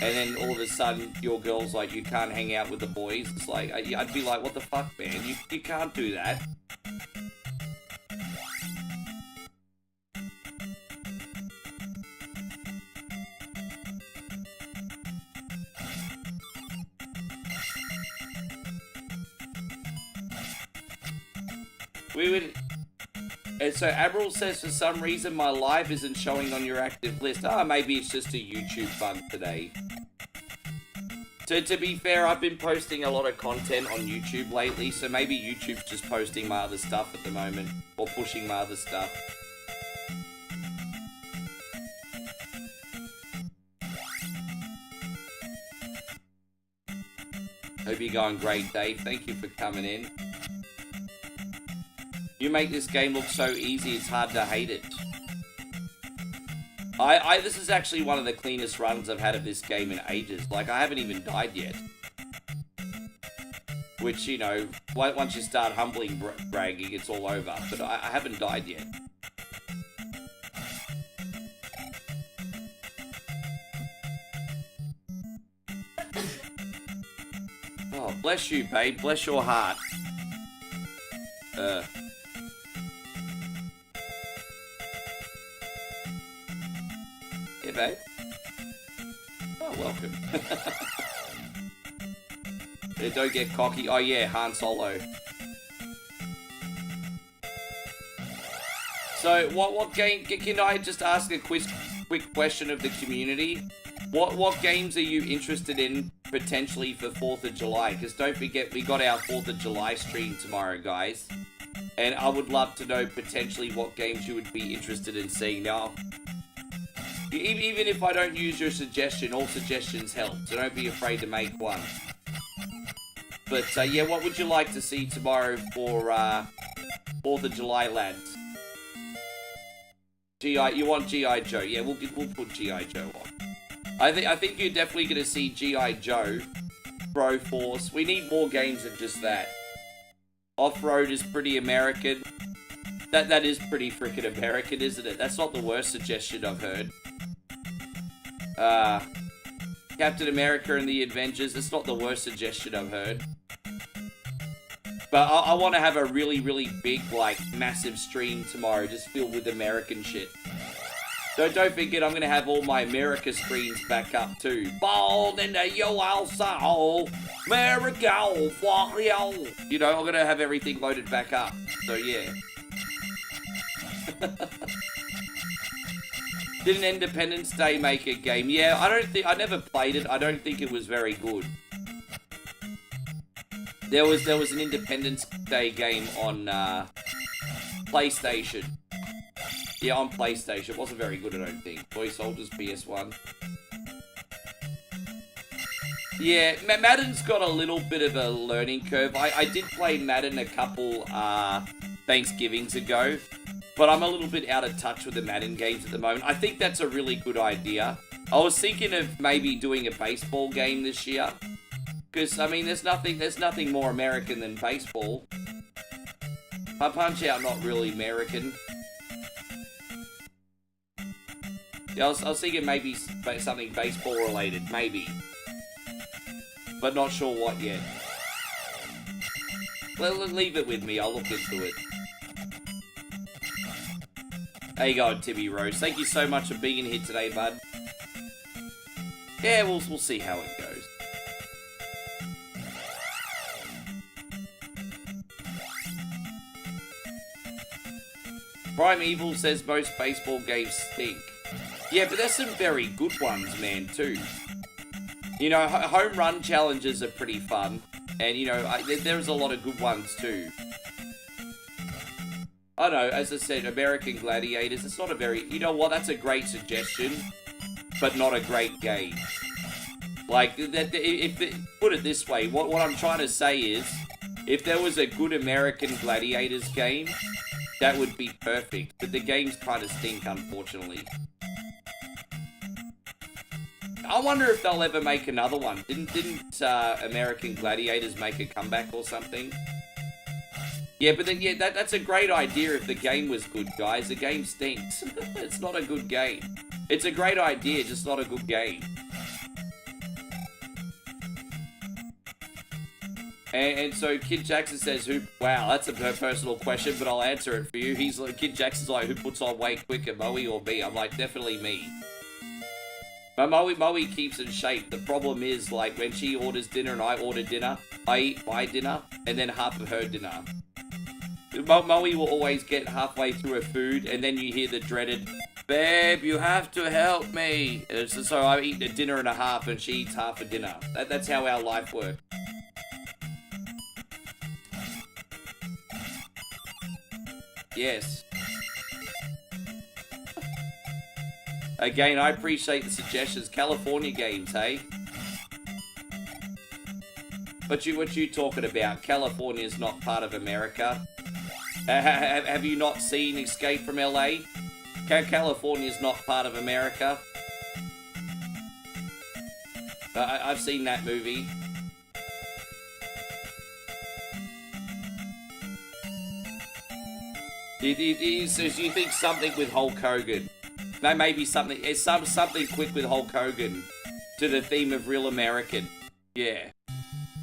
and then all of a sudden your girl's like, you can't hang out with the boys, it's like, I'd be like, what the fuck, man? You can't do that. And so Admiral says, for some reason my live isn't showing on your active list. Maybe it's just a YouTube bug today. To be fair, I've been posting a lot of content on YouTube lately, so maybe YouTube's just posting my other stuff at the moment, or pushing my other stuff. Hope you're going great, Dave. Thank you for coming in. You make this game look so easy, it's hard to hate it. This is actually one of the cleanest runs I've had of this game in ages. Like, I haven't even died yet. Which, you know, once you start humbling bragging, it's all over. But I haven't died yet. Oh, bless you, babe. Bless your heart. Yeah, babe. Oh, welcome. Yeah, don't get cocky. Oh, yeah, Han Solo. So, what game... Can I just ask a quick question of the community? What games are you interested in potentially for 4th of July? Because don't forget, we got our 4th of July stream tomorrow, guys. And I would love to know potentially what games you would be interested in seeing. Now, even if I don't use your suggestion, all suggestions help. So don't be afraid to make one. But yeah, what would you like to see tomorrow for 4th of July, lads? You want G.I. Joe? Yeah, we'll put G.I. Joe on. I think you're definitely going to see G.I. Joe, Broforce. We need more games than just that. Off-Road is pretty American. That is pretty freaking American, isn't it? That's not the worst suggestion I've heard. Captain America and the Avengers. It's not the worst suggestion I've heard. But I want to have a really, really big, like, massive stream tomorrow, just filled with American shit. So don't forget, I'm going to have all my America screens back up, too. Born in the USA, America, for you. You know, I'm going to have everything loaded back up. So, yeah. Did an Independence Day make a game? Yeah, I never played it. I don't think it was very good. There was an Independence Day game on PlayStation. Yeah, on PlayStation. It wasn't very good, I don't think. Toy Soldiers PS1. Yeah, Madden's got a little bit of a learning curve. I did play Madden a couple Thanksgivings ago, but I'm a little bit out of touch with the Madden games at the moment. I think that's a really good idea. I was thinking of maybe doing a baseball game this year. Because, I mean, there's nothing more American than baseball. Punch-Out, not really American. Yeah, I was thinking maybe something baseball-related, maybe. But not sure what yet. Leave it with me, I'll look into it. There you go, Timmy Rose. Thank you so much for being in here today, bud. Yeah, we'll see how it goes. Primeval says most baseball games stink. Yeah, but there's some very good ones, man, too. You know, home run challenges are pretty fun. And, you know, there's a lot of good ones, too. I know, as I said, American Gladiators, it's not a very... You know what, that's a great suggestion, but not a great game. Like, put it this way, what I'm trying to say is, if there was a good American Gladiators game... That would be perfect, but the games kind of stink, unfortunately. I wonder if they'll ever make another one. Didn't American Gladiators make a comeback or something? Yeah, but then, yeah, that's a great idea if the game was good, guys. The game stinks. It's not a good game. It's a great idea, just not a good game. And so Kid Jackson says, wow, that's a personal question, but I'll answer it for you. He's like, Kid Jackson's like, who puts on weight quicker, Moey or me? I'm like, definitely me. But Moey keeps in shape. The problem is, like, when she orders dinner and I order dinner, I eat my dinner and then half of her dinner. Moey will always get halfway through her food and then you hear the dreaded, babe, you have to help me. So I eat a dinner and a half and she eats half a dinner. That's how our life works. Yes. Again, I appreciate the suggestions. California games, hey? What you talking about? California's not part of America. Have you not seen Escape from LA? California's not part of America. I've seen that movie. Do you think something with Hulk Hogan? No, maybe something. It's something quick with Hulk Hogan to the theme of Real American. Yeah.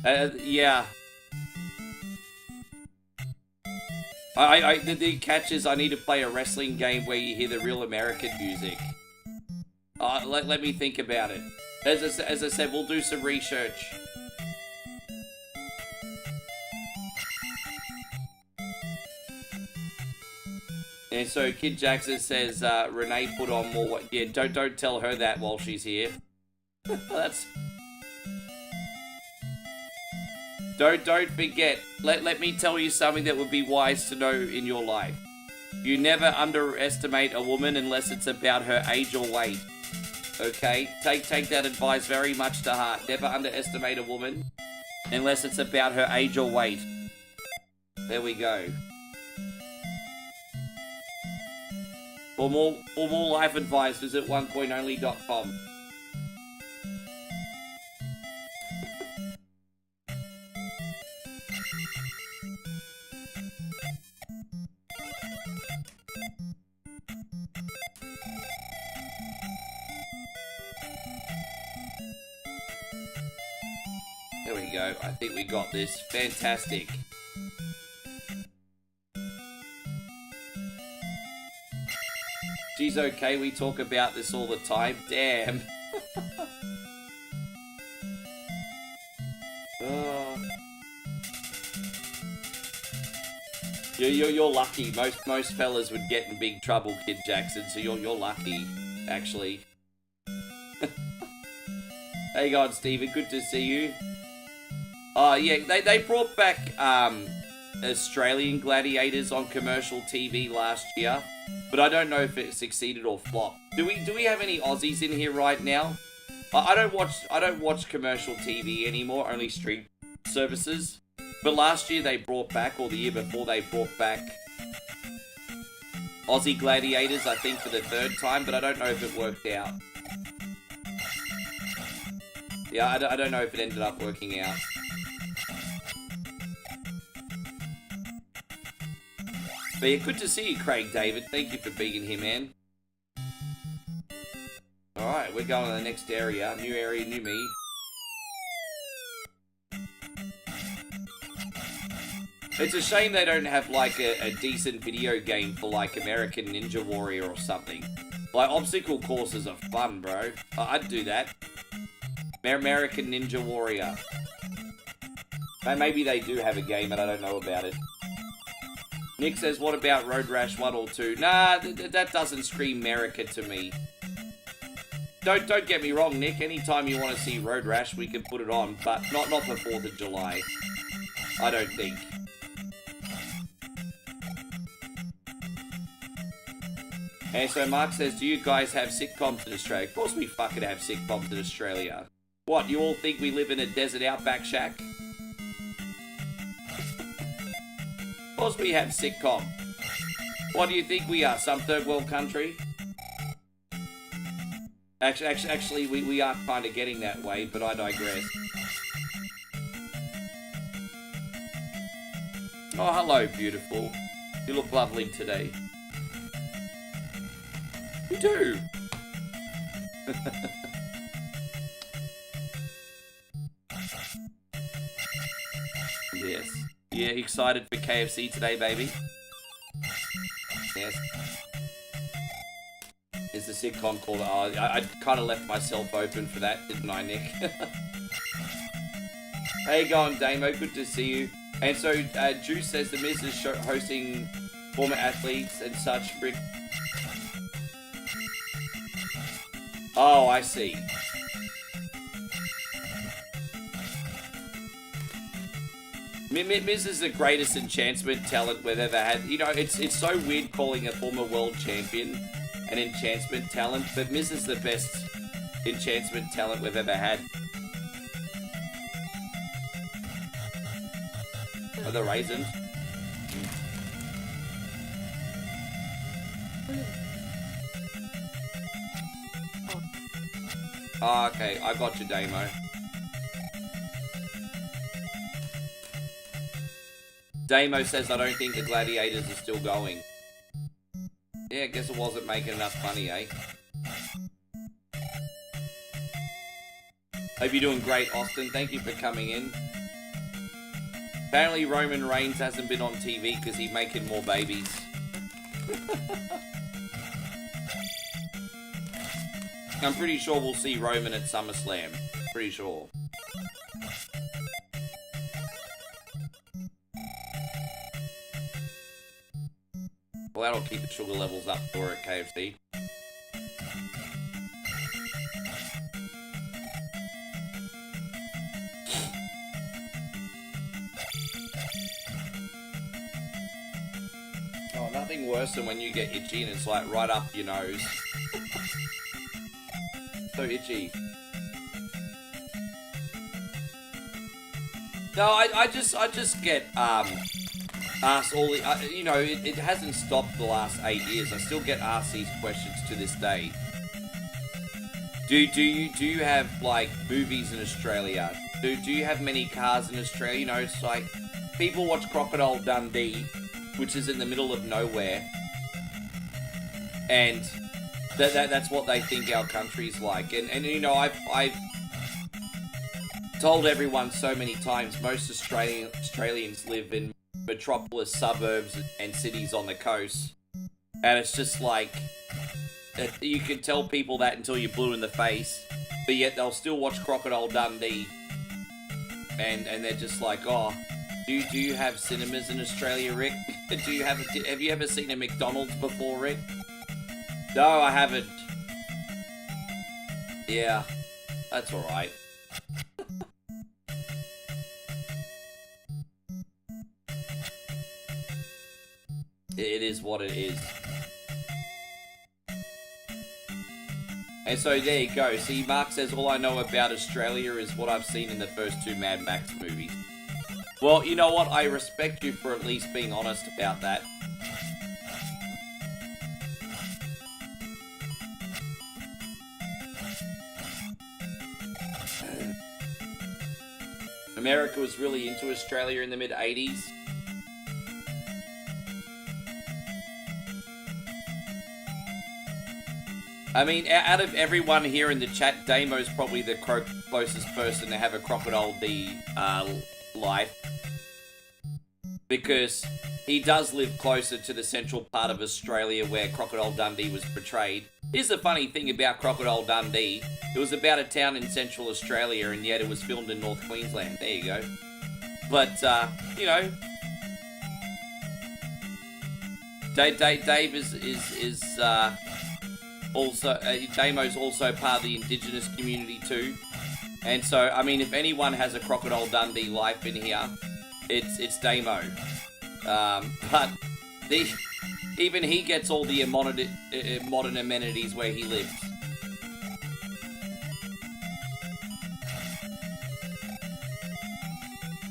Yeah. The catch is I need to play a wrestling game where you hear the Real American music. Let me think about it. As I said, we'll do some research. And so Kid Jackson says Renee put on more. Yeah, don't tell her that while she's here. That's. Don't forget. Let me tell you something that would be wise to know in your life. You never underestimate a woman unless it's about her age or weight. Okay, take that advice very much to heart. Never underestimate a woman. Unless it's about her age or weight. There we go. For more life advice, visit onecoinonly.com. There we go. I think we got this. Fantastic. She's okay. We talk about this all the time. Damn. Oh. You're lucky. Most fellas would get in big trouble, Kid Jackson. So you're lucky, actually. Hey, God, Steven. Good to see you. Yeah, they brought back Australian gladiators on commercial TV last year, but I don't know if it succeeded or flopped. Do we have any Aussies in here right now? I don't watch commercial TV anymore, only stream services. But last year they brought back, or the year before they brought back Aussie gladiators, I think for the 3rd time, but I don't know if it worked out. Yeah, I don't know if it ended up working out. But yeah, good to see you, Craig David. Thank you for being here, man. Alright, we're going to the next area. New area, new me. It's a shame they don't have, like, a decent video game for, like, American Ninja Warrior or something. Like, obstacle courses are fun, bro. I'd do that. American Ninja Warrior. Maybe they do have a game and I don't know about it. Nick says, what about Road Rash 1 or 2? Nah, that doesn't scream America to me. Don't get me wrong, Nick. Anytime you want to see Road Rash, we can put it on, but not for 4th of July. I don't think. And so Mark says, do you guys have sitcoms in Australia? Of course we fucking have sitcoms in Australia. What, you all think we live in a desert outback shack? Of course we have sitcom. What do you think we are, some 3rd world country? Actually, we are kind of getting that way, but I digress. Oh, hello, beautiful. You look lovely today. You do. Yes. Yeah, excited for KFC today, baby. Yes. Is the sitcom called... Oh, I kind of left myself open for that, didn't I, Nick? How you going, Damo? Good to see you. And so, Juice says the Miz is hosting former athletes and such. Oh, I see. Miz is the greatest enchantment talent we've ever had. You know, it's so weird calling a former world champion an enchantment talent, but Miz is the best enchantment talent we've ever had. Are the raisins? Oh, okay, I got you, Damo. Damo says, I don't think the gladiators are still going. Yeah, I guess it wasn't making enough money, eh? Hope you're doing great, Austin. Thank you for coming in. Apparently Roman Reigns hasn't been on TV because he's making more babies. I'm pretty sure we'll see Roman at SummerSlam. Pretty sure. Well, that'll keep the sugar levels up for at KFC. Oh, nothing worse than when you get itchy and it's like right up your nose. So itchy. No, I just get asked all the, you know, it hasn't stopped the last 8 years. I still get asked these questions to this day. Do you have like movies in Australia? Do you have many cars in Australia? You know, it's like people watch Crocodile Dundee, which is in the middle of nowhere, and that's what they think our country's like. And you know, I've told everyone so many times, most Australians live in metropolis suburbs and cities on the coast, and it's just like, you can tell people that until you're blue in the face, but yet they'll still watch Crocodile Dundee, and they're just like, oh, do you have cinemas in Australia, Rick? Have you ever seen a McDonald's before, Rick? No, I haven't. Yeah, that's alright. It is what it is. And so there you go. See, Mark says, all I know about Australia is what I've seen in the first 2 Mad Max movies. Well, you know what? I respect you for at least being honest about that. America was really into Australia in the mid-80s. I mean, out of everyone here in the chat, Damo's probably the closest person to have a Crocodile D life. Because he does live closer to the central part of Australia where Crocodile Dundee was portrayed. Here's the funny thing about Crocodile Dundee. It was about a town in central Australia, and yet it was filmed in North Queensland. There you go. But, you know, Dave is also, Damo's also part of the Indigenous community too. And so, I mean, if anyone has a Crocodile Dundee life in here, it's Damo. But even he gets all the modern amenities where he lives.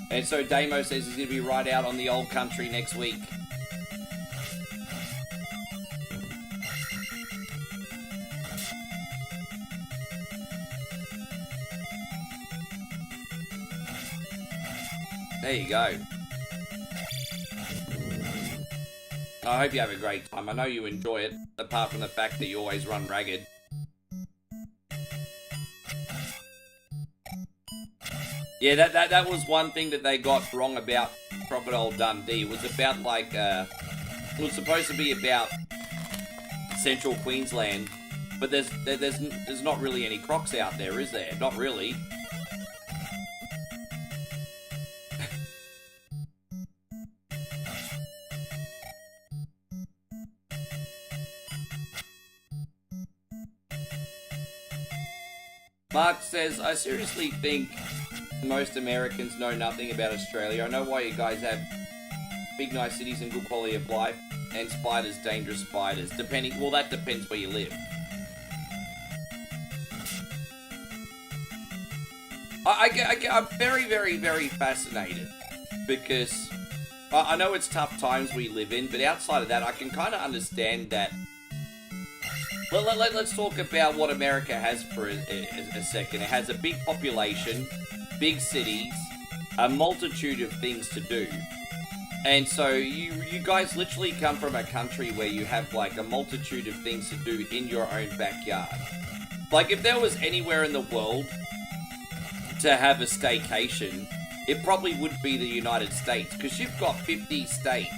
And so Damo says he's going to be right out on the old country next week. There you go. I hope you have a great time. I know you enjoy it, apart from the fact that you always run ragged. Yeah, that was one thing that they got wrong about Crocodile Dundee. It was about like, it was supposed to be about central Queensland, but there's not really any crocs out there, is there? Not really. Mark says, I seriously think most Americans know nothing about Australia. I know why you guys have big nice cities and good quality of life, and spiders, dangerous spiders. Well, that depends where you live. I'm very, very, very fascinated, because I know it's tough times we live in, but outside of that, I can kind of understand that. Well, let's talk about what America has for a second. It has a big population, big cities, a multitude of things to do. And so you guys literally come from a country where you have like a multitude of things to do in your own backyard. Like if there was anywhere in the world to have a staycation, it probably would be the United States, because you've got 50 states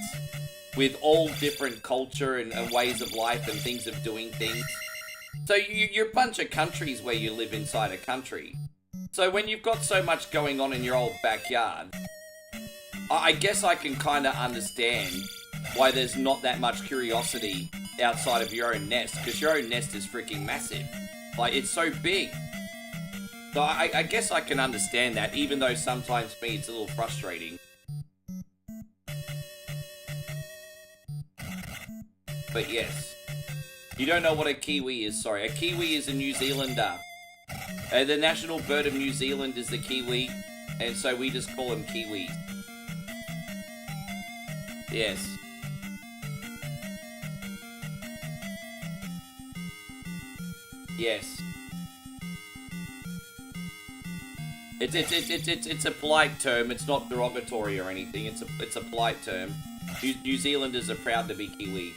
with all different culture and ways of life and things of doing things. So you're a bunch of countries where you live inside a country. So when you've got so much going on in your old backyard, I guess I can kind of understand why there's not that much curiosity outside of your own nest, because your own nest is freaking massive. Like, it's so big. So I guess I can understand that, even though sometimes for me it's a little frustrating. But yes. You don't know what a kiwi is, sorry. A kiwi is a New Zealander. The national bird of New Zealand is the kiwi. And so we just call them Kiwis. Yes. Yes. It's a polite term. It's not derogatory or anything. It's a polite term. New Zealanders are proud to be Kiwi.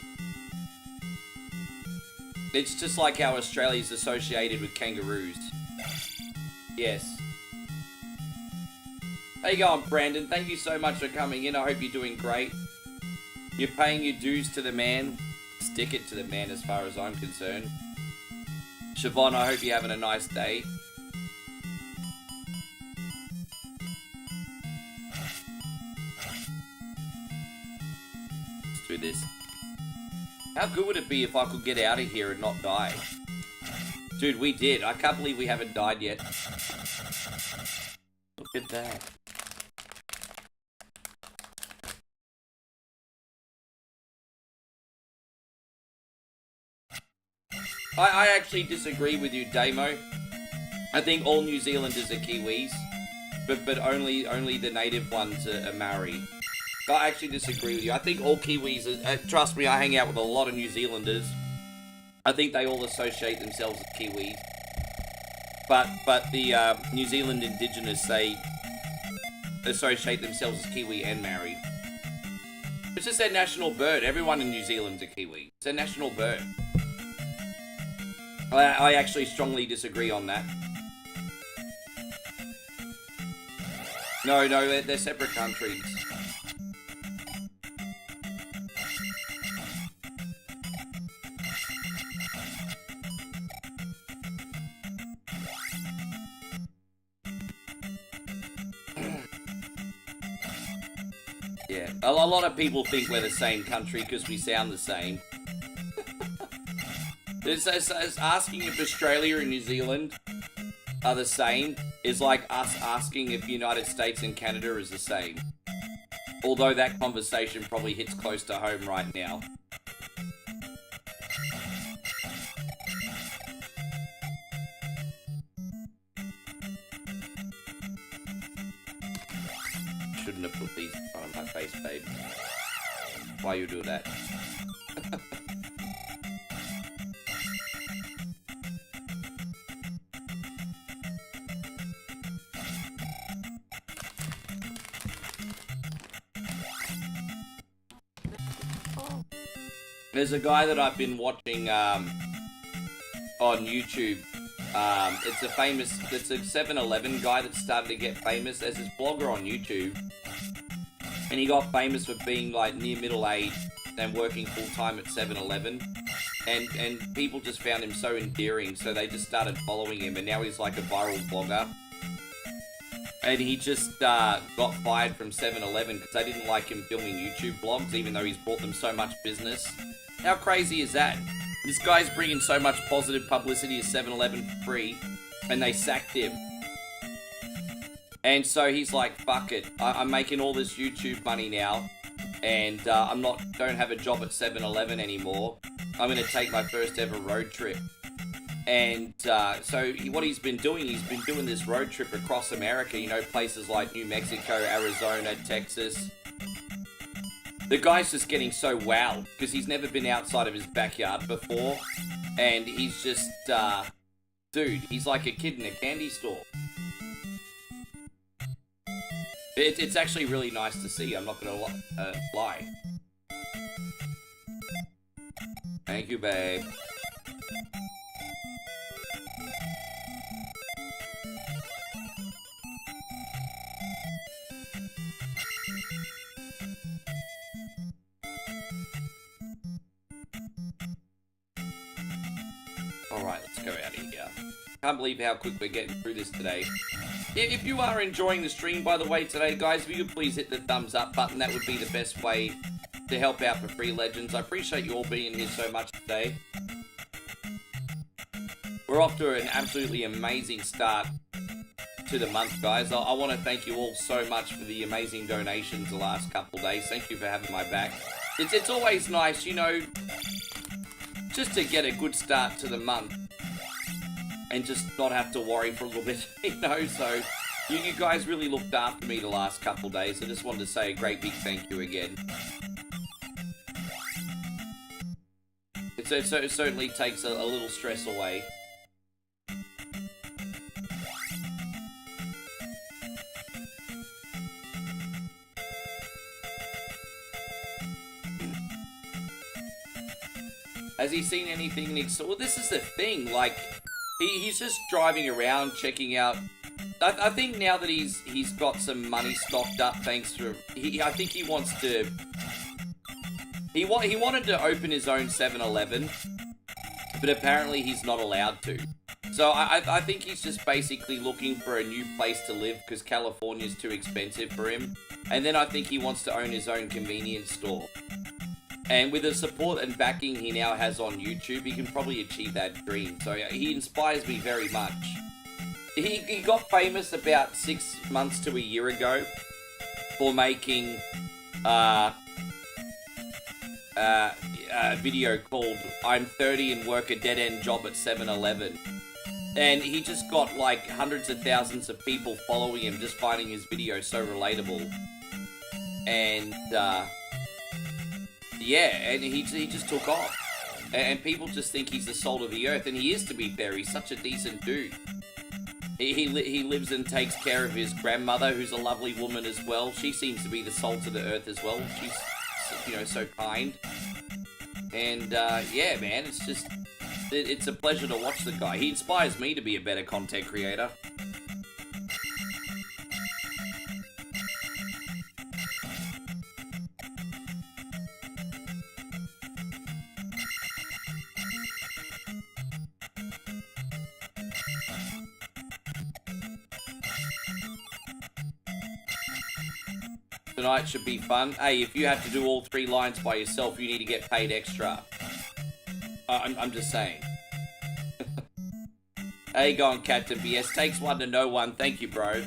It's just like how Australia's associated with kangaroos. Yes. How you going, Brandon? Thank you so much for coming in. I hope you're doing great. You're paying your dues to the man. Stick it to the man as far as I'm concerned. Siobhan, I hope you're having a nice day. Let's do this. How good would it be if I could get out of here and not die? Dude, we did. I can't believe we haven't died yet. Look at that. I actually disagree with you, Damo. I think all New Zealanders are Kiwis, but only the native ones are Maori. I actually disagree with you. I think all Kiwis are, trust me, I hang out with a lot of New Zealanders. I think they all associate themselves as Kiwis. But the New Zealand indigenous, they associate themselves as Kiwi and Maori. It's just their national bird. Everyone in New Zealand's a Kiwi. It's their national bird. I actually strongly disagree on that. No, they're separate countries. Yeah, a lot of people think we're the same country because we sound the same. It's asking if Australia and New Zealand are the same is like us asking if United States and Canada is the same. Although that conversation probably hits close to home right now. Shouldn't have put these in front of my face, babe. Why you do that? There's a guy that I've been watching on YouTube. It's a 7-Eleven guy that started to get famous. There's this blogger on YouTube, and he got famous for being like near middle age and working full time at 7-Eleven. And people just found him so endearing, so they just started following him, and now he's like a viral blogger. And he just got fired from 7-Eleven because they didn't like him filming YouTube vlogs, even though he's brought them so much business. How crazy is that? This guy's bringing so much positive publicity to 7-Eleven for free, and they sacked him. And so he's like, fuck it, I'm making all this YouTube money now, and don't have a job at 7-Eleven anymore. I'm going to take my first ever road trip. And so what he's been doing this road trip across America, you know, places like New Mexico, Arizona, Texas. The guy's just getting so wowed because he's never been outside of his backyard before. And he's just, dude, he's like a kid in a candy store. It's actually really nice to see, I'm not going to lie. Thank you, babe. Alright, let's go out of here. Can't believe how quick we're getting through this today. If you are enjoying the stream, by the way, today, guys, if you could please hit the thumbs up button, that would be the best way to help out for Free Legends. I appreciate you all being here so much today. We're off to an absolutely amazing start to the month, guys. I want to thank you all so much for the amazing donations the last couple of days. Thank you for having my back. It's always nice, you know, just to get a good start to the month and just not have to worry for a little bit, you know, so You guys really looked after me the last couple days. I just wanted to say a great big thank you again. It certainly takes a little stress away. Has he seen anything? Well, this is the thing. Like, he's just driving around, checking out. I think now that he's got some money stocked up, thanks to I think he wants to. He wanted to open his own 7-Eleven, but apparently he's not allowed to. So I think he's just basically looking for a new place to live because California's too expensive for him. And then I think he wants to own his own convenience store. And with the support and backing he now has on YouTube, he can probably achieve that dream. So he inspires me very much. He got famous about 6 months to a year ago for making a video called "I'm 30 and work a dead-end job at 7-Eleven." And he just got like hundreds of thousands of people following him, just finding his video so relatable. And yeah, and he just took off. And people just think he's the salt of the earth, and he is, to be fair. He's such a decent dude. He lives and takes care of his grandmother, who's a lovely woman as well. She seems to be the salt of the earth as well. She's, you know, so kind. And yeah, man, it's a pleasure to watch the guy. He inspires me to be a better content creator. Tonight should be fun. Hey, if you have to do all 3 lines by yourself, you need to get paid extra. I'm just saying. How you going, Captain BS? Takes one to know one. Thank you, bro.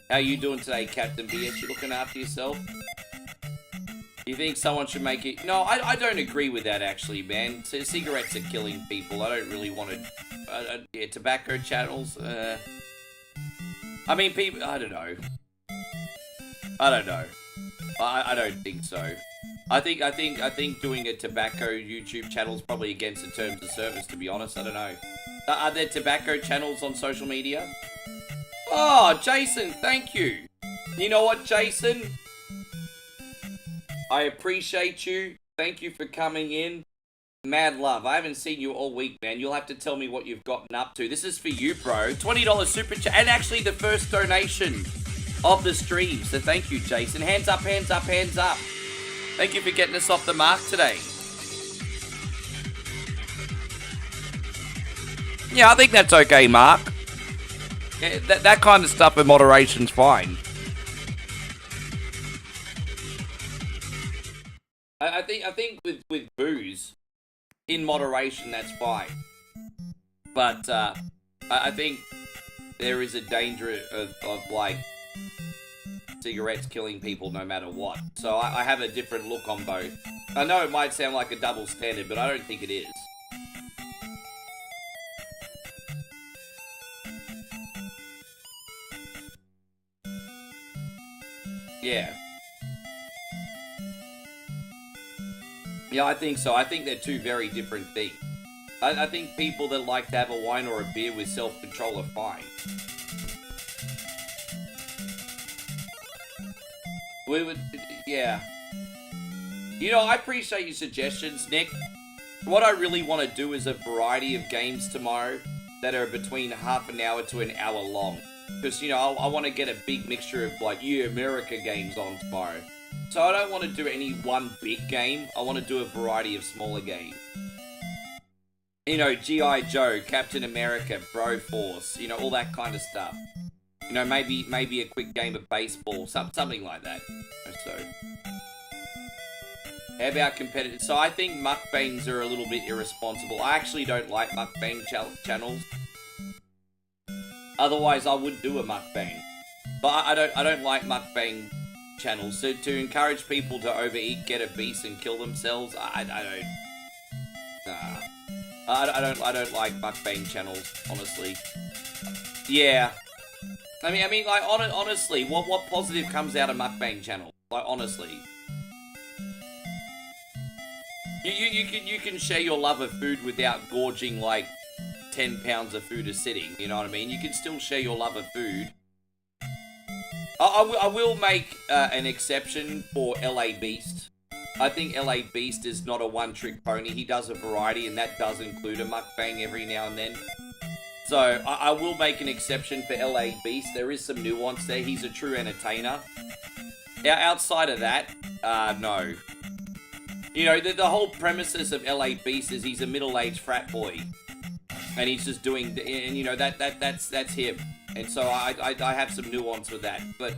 How you doing today, Captain BS? You looking after yourself? You think someone should make it? No, I don't agree with that, actually, man. Cigarettes are killing people. I don't really want to... yeah, tobacco channels. I mean, people... I don't know. I don't know. I don't think so. I think doing a tobacco YouTube channel is probably against the terms of service, to be honest. I don't know. Are there tobacco channels on social media? Oh, Jason, thank you. You know what, Jason? I appreciate you. Thank you for coming in. Mad love. I haven't seen you all week, man. You'll have to tell me what you've gotten up to. This is for you, bro. $20 super chat. And actually the first donation of the stream. So thank you, Jason. Hands up, hands up, hands up. Thank you for getting us off the mark today. Yeah, I think that's okay, Mark. Yeah, that kind of stuff in moderation's fine. I think with booze, in moderation, that's fine. But I think there is a danger of like cigarettes killing people no matter what. So I have a different look on both. I know it might sound like a double standard, but I don't think it is. Yeah. Yeah, I think so. I think they're two very different things. I think people that like to have a wine or a beer with self-control are fine. We would, yeah. You know, I appreciate your suggestions, Nick. What I really want to do is a variety of games tomorrow that are between half an hour to an hour long. Because, you know, I want to get a big mixture of, like, America games on tomorrow. So I don't want to do any one big game. I want to do a variety of smaller games. You know, G.I. Joe, Captain America, Broforce, you know, all that kind of stuff. You know, maybe a quick game of baseball, something like that. So, how about competitive? So I think mukbangs are a little bit irresponsible. I actually don't like mukbang channels. Otherwise, I would do a mukbang. But I don't like mukbang channels to encourage people to overeat, get obese, and kill themselves. I don't like mukbang channels, honestly. Yeah. I mean, like, honestly, what positive comes out of mukbang channel? Like, honestly. You can share your love of food without gorging, like, 10 pounds of food a sitting, you know what I mean? You can still share your love of food. I will make an exception for LA Beast. I think LA Beast is not a one-trick pony. He does a variety, and that does include a mukbang every now and then. So, I will make an exception for LA Beast. There is some nuance there. He's a true entertainer. Outside of that, no. You know, the whole premises of LA Beast is he's a middle-aged frat boy. And he's just doing, and you know, that's him. And so I have some nuance with that. But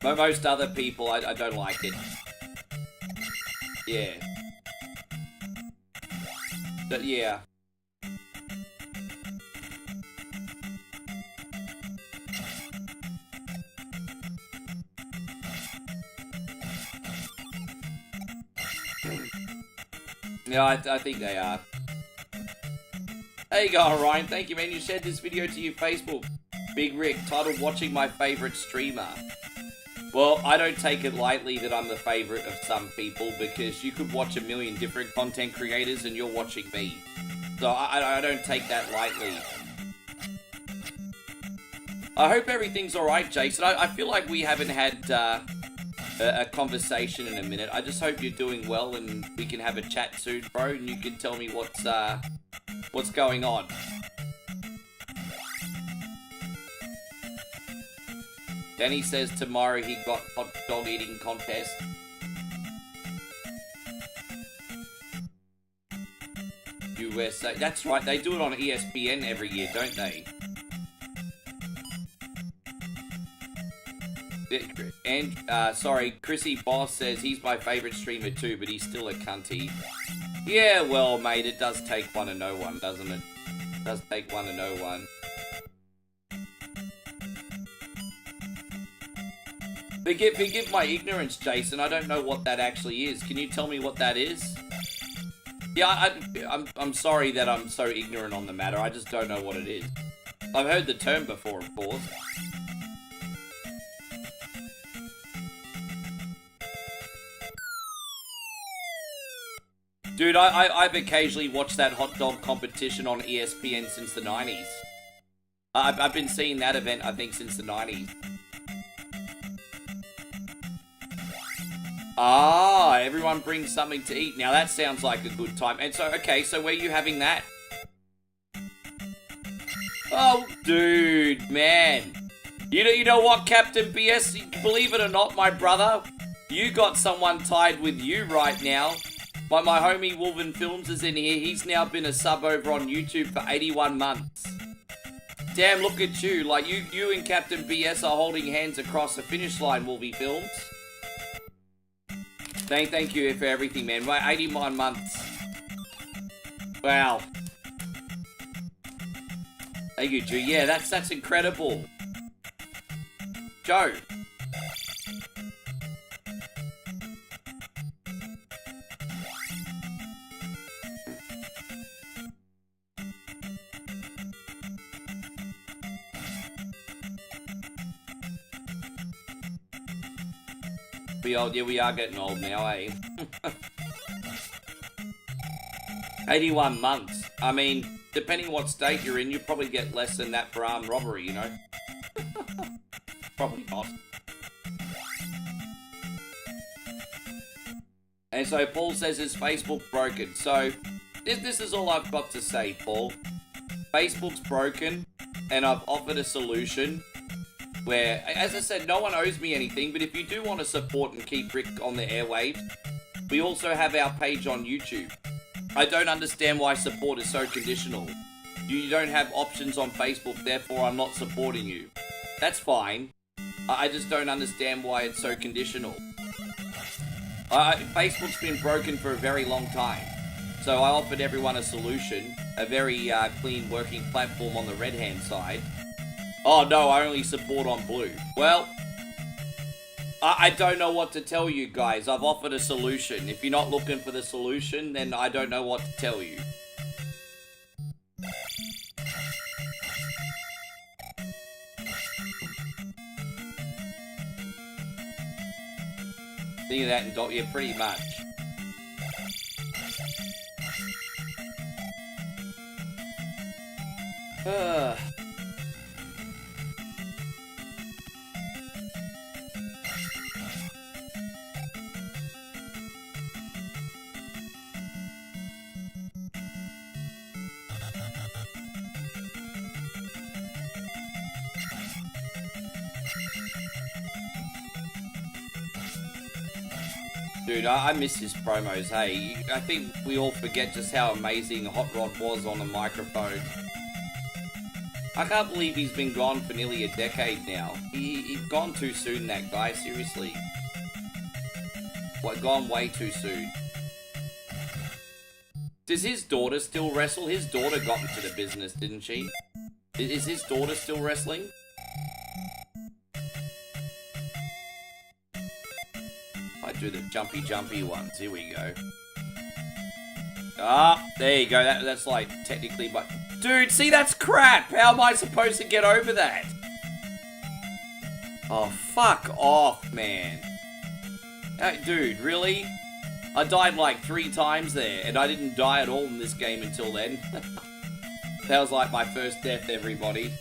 most other people, I don't like it. Yeah. But yeah. Yeah, I think they are. There you go, Ryan. Thank you, man. You shared this video to your Facebook. Big Rick, titled Watching My Favorite Streamer. Well, I don't take it lightly that I'm the favorite of some people, because you could watch a million different content creators and you're watching me. So I don't take that lightly. I hope everything's alright, Jason. I feel like we haven't had a conversation in a minute. I just hope you're doing well and we can have a chat soon, bro, and you can tell me what's going on. Danny says tomorrow he got hot dog eating contest. USA. That's right, they do it on ESPN every year, don't they? And, sorry, Chrissy Boss says he's my favourite streamer too, but he's still a cunty. Yeah, well, mate, it does take one to know one, doesn't it? It does take one to know one. Forgive my ignorance, Jason. I don't know what that actually is. Can you tell me what that is? Yeah, I'm sorry that I'm so ignorant on the matter. I just don't know what it is. I've heard the term before, of course. Dude, I've occasionally watched that hot dog competition on ESPN since the 90s. I've been seeing that event, I think, since the 90s. Ah, everyone brings something to eat. Now that sounds like a good time. And so, okay, so where are you having that? Oh, dude, man. You know what, Captain BS? Believe it or not, my brother, you got someone tied with you right now. My homie Wolven Films is in here. He's now been a sub over on YouTube for 81 months. Damn, look at you. Like, you and Captain BS are holding hands across the finish line, Wolven Films. Thank you for everything, man. 81 months. Wow. Thank you, Joe. Yeah, that's incredible. Joe. Yeah, we are getting old now, eh? 81 months. I mean, depending what state you're in, you probably get less than that for armed robbery, you know? Probably not. And so Paul says his Facebook broken. So, this is all I've got to say, Paul. Facebook's broken, and I've offered a solution. Where, as I said, no one owes me anything, but if you do want to support and keep Rick on the airwaves, we also have our page on YouTube. I don't understand why support is so conditional. You don't have options on Facebook, therefore I'm not supporting you. That's fine. I just don't understand why it's so conditional. Facebook's been broken for a very long time. So I offered everyone a solution, a very clean working platform on the red-hand side. Oh no, I only support on blue. Well, I don't know what to tell you guys. I've offered a solution. If you're not looking for the solution, then I don't know what to tell you. Think of that and dot, yeah, pretty much. Dude, I miss his promos, hey. I think we all forget just how amazing Hot Rod was on the microphone. I can't believe he's been gone for nearly a decade now. He's gone too soon, that guy, seriously. What, gone way too soon. Does his daughter still wrestle? His daughter got into the business, didn't she? Is his daughter still wrestling? I do the jumpy ones. Here we go. Ah, there you go. That's like technically, but dude, see, that's crap. How am I supposed to get over that? Oh, fuck off, man. Dude, really? I died like 3 times there, and I didn't die at all in this game until then. That was like my first death, everybody.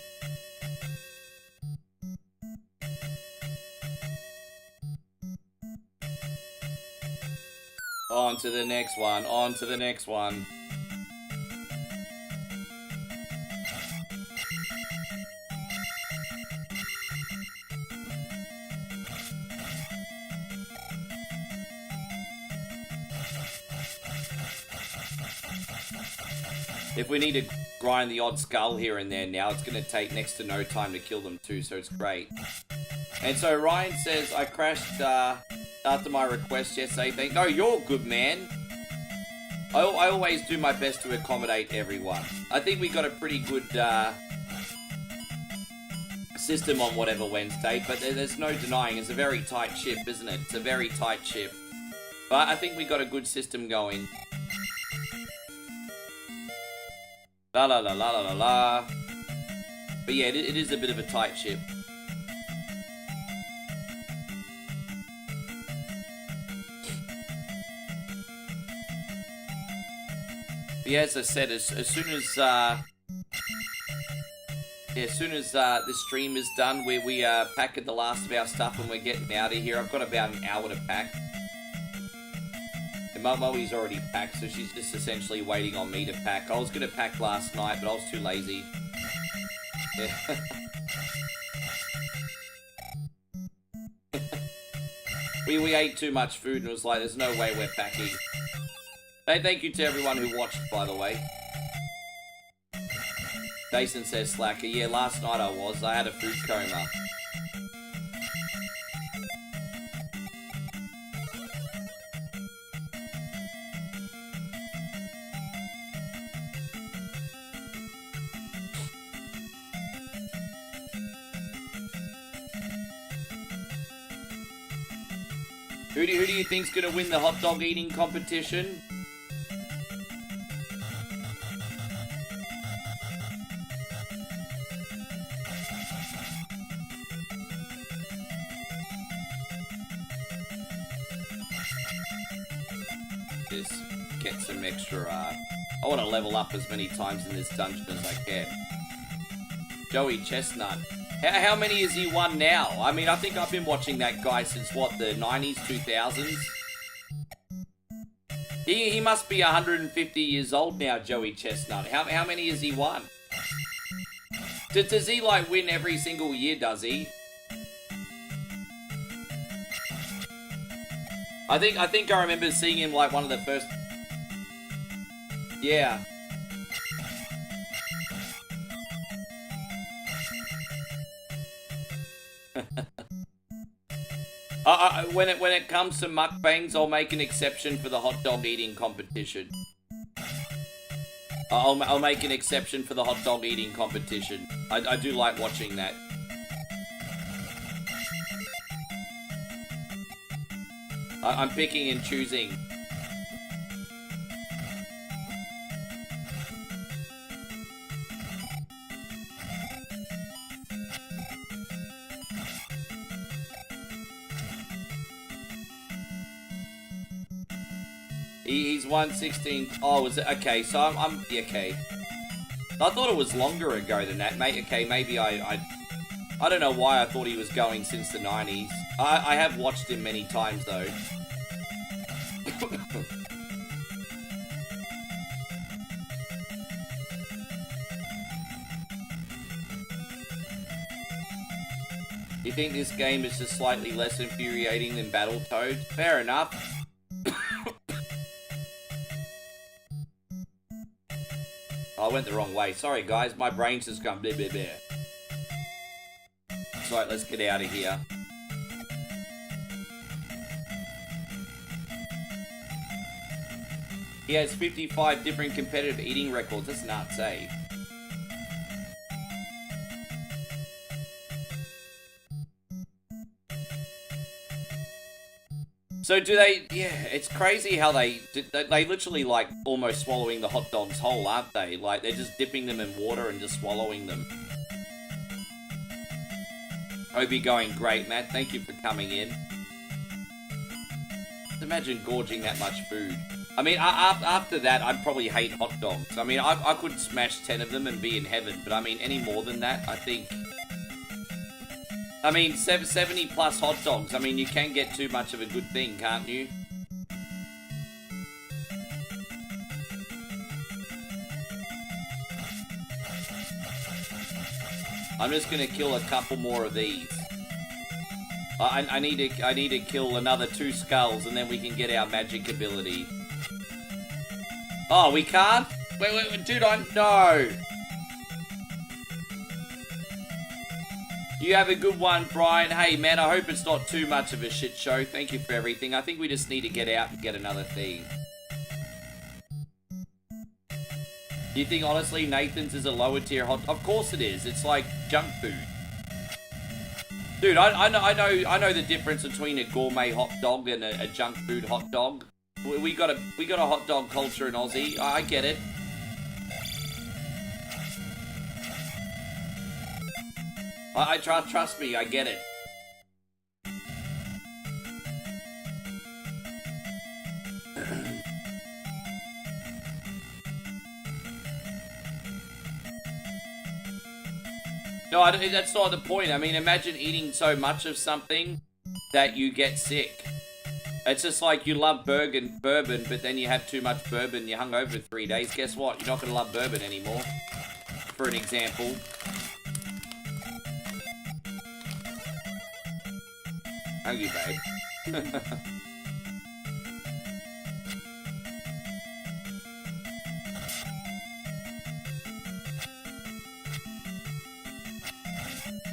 On to the next one, on to the next one. If we need to grind the odd skull here and there now, it's going to take next to no time to kill them too, so it's great. And so Ryan says, I crashed after my request yesterday. No, you're good, man. I always do my best to accommodate everyone. I think we got a pretty good system on whatever Wednesday, but there's no denying it's a very tight ship, isn't it? It's a very tight ship. But I think we got a good system going. La la la la la la la. But yeah, it is a bit of a tight ship. But yeah, as I said, as soon as this stream is done, we are packing the last of our stuff and we're getting out of here. I've got about an hour to pack. And Moey's already packed, so she's just essentially waiting on me to pack. I was going to pack last night, but I was too lazy. Yeah. we ate too much food and it was like, there's no way we're packing. Thank you to everyone who watched, by the way. Jason says, Slacker, yeah, last night I had a food coma. Who do you think's gonna win the hot dog eating competition? This get some extra. I want to level up as many times in this dungeon as I can. Joey Chestnut. How many has he won now? I mean, I think I've been watching that guy since, what, the 90s, 2000s? He must be 150 years old now, Joey Chestnut. How many has he won? Does he, like, win every single year, does he? I think I remember seeing him, like, one of the first... Yeah. When it comes to mukbangs, I'll make an exception for the hot dog eating competition. I'll make an exception for the hot dog eating competition. I do like watching that. I'm picking and choosing. He's 116. Oh, was it? Okay, so I'm yeah, okay. I thought it was longer ago than that, mate. Okay, maybe I don't know why I thought he was going since the 90s. I have watched him many times, though. You think this game is just slightly less infuriating than Battletoads? Fair enough. I went the wrong way. Sorry, guys. My brain's just gone bleh, bleh, bleh. It's like, let's get out of here. He has 55 different competitive eating records. That's nuts, eh? So do they, yeah, it's crazy how they literally like almost swallowing the hot dogs whole, aren't they? Like they're just dipping them in water and just swallowing them. Hope you're going great, Matt. Thank you for coming in. Just imagine gorging that much food. I mean, after that, I'd probably hate hot dogs. I mean, I could smash 10 of them and be in heaven, but I mean, any more than that, I think... I mean, 70 plus hot dogs. I mean, you can get too much of a good thing, can't you? I'm just gonna kill a couple more of these. I need to kill another 2 skulls, and then we can get our magic ability. Oh, we can't? Wait, dude, no. You have a good one, Brian. Hey, man, I hope it's not too much of a shit show. Thank you for everything. I think we just need to get out and get another thing. Do you think, honestly, Nathan's is a lower tier hot... Of course it is. It's like junk food. Dude, I know the difference between a gourmet hot dog and a junk food hot dog. We got a hot dog culture in Aussie. I get it. I trust me, I get it. No, that's not the point. I mean, imagine eating so much of something that you get sick. It's just like you love bourbon, but then you have too much bourbon, you're hungover for 3 days. Guess what? You're not going to love bourbon anymore. For an example. Thank you, babe.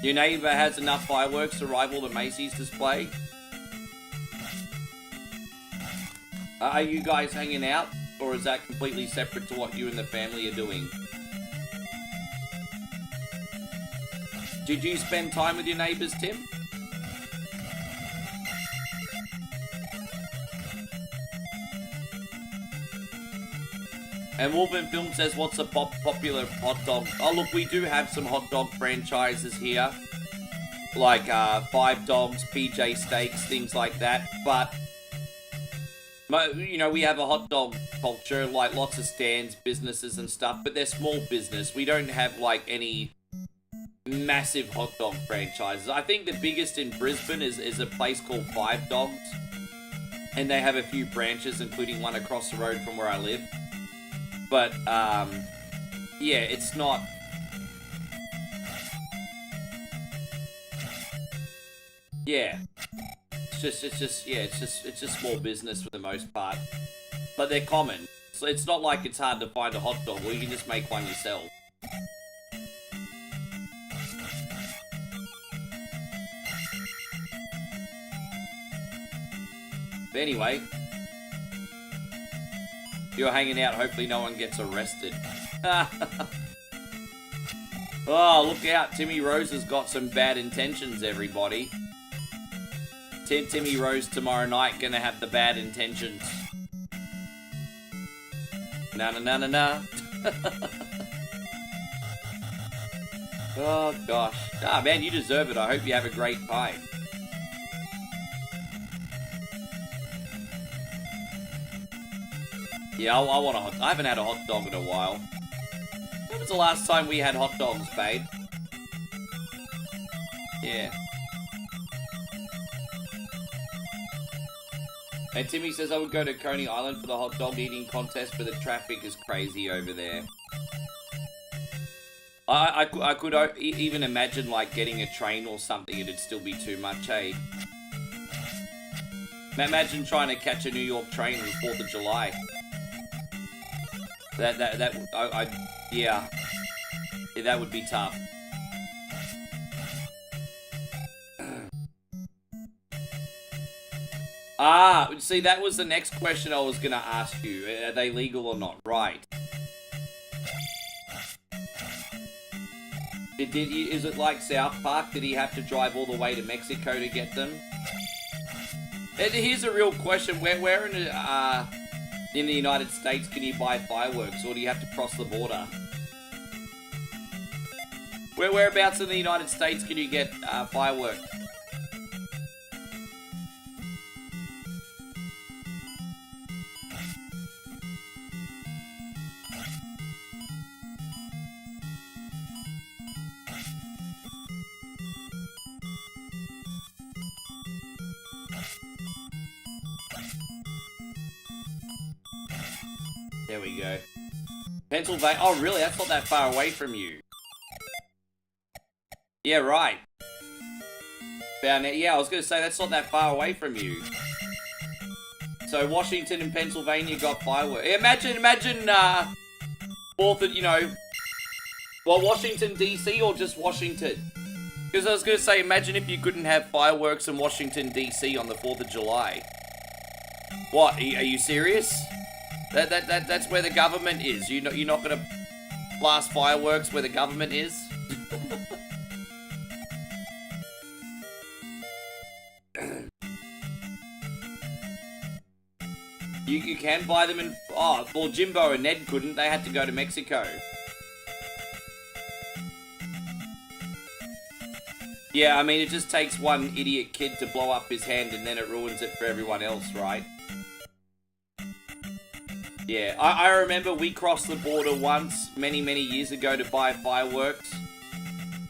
Your neighbor has enough fireworks to rival the Macy's display? Are you guys hanging out? Or is that completely separate to what you and the family are doing? Did you spend time with your neighbors, Tim? And Wolfen Film says, what's a popular hot dog? Oh, look, we do have some hot dog franchises here. Like, Five Dogs, PJ Steaks, things like that. But, you know, we have a hot dog culture, like lots of stands, businesses and stuff. But they're small business. We don't have, like, any massive hot dog franchises. I think the biggest in Brisbane is a place called Five Dogs. And they have a few branches, including one across the road from where I live. But, yeah, it's not... Yeah. It's just small business for the most part. But they're common. So it's not like it's hard to find a hot dog, or you can just make one yourself. But anyway... You're hanging out, hopefully no one gets arrested. Oh, look out. Timmy Rose has got some bad intentions, everybody. Timmy Rose tomorrow night gonna have the bad intentions. Na na na na na. Oh gosh. Ah man, you deserve it. I hope you have a great pie. Yeah, I want a hot. I haven't had a hot dog in a while. When was the last time we had hot dogs, babe? Yeah. And Timmy says I would go to Coney Island for the hot dog eating contest, but the traffic is crazy over there. I could even imagine like getting a train or something. It'd still be too much, hey. Imagine trying to catch a New York train on 4th of July. Yeah, that would be tough. Ah, see, that was the next question I was gonna ask you. Are they legal or not? Right. Is it like South Park? Did he have to drive all the way to Mexico to get them? And here's a real question. Where in the United States can you buy fireworks, or do you have to cross the border? Whereabouts in the United States can you get fireworks? There we go. Pennsylvania. Oh, really? That's not that far away from you. Yeah, right. Yeah, I was going to say that's not that far away from you. So Washington and Pennsylvania got fireworks. Imagine, 4th of, well, Washington, D.C. or just Washington? Because I was going to say, imagine if you couldn't have fireworks in Washington, D.C. on the 4th of July. What? Are you serious? That's where the government is. You're not going to blast fireworks where the government is? You can buy them in... Oh, well, Jimbo and Ned couldn't. They had to go to Mexico. Yeah, I mean, it just takes one idiot kid to blow up his hand and then it ruins it for everyone else, right? Yeah, I remember we crossed the border once, many years ago, to buy fireworks.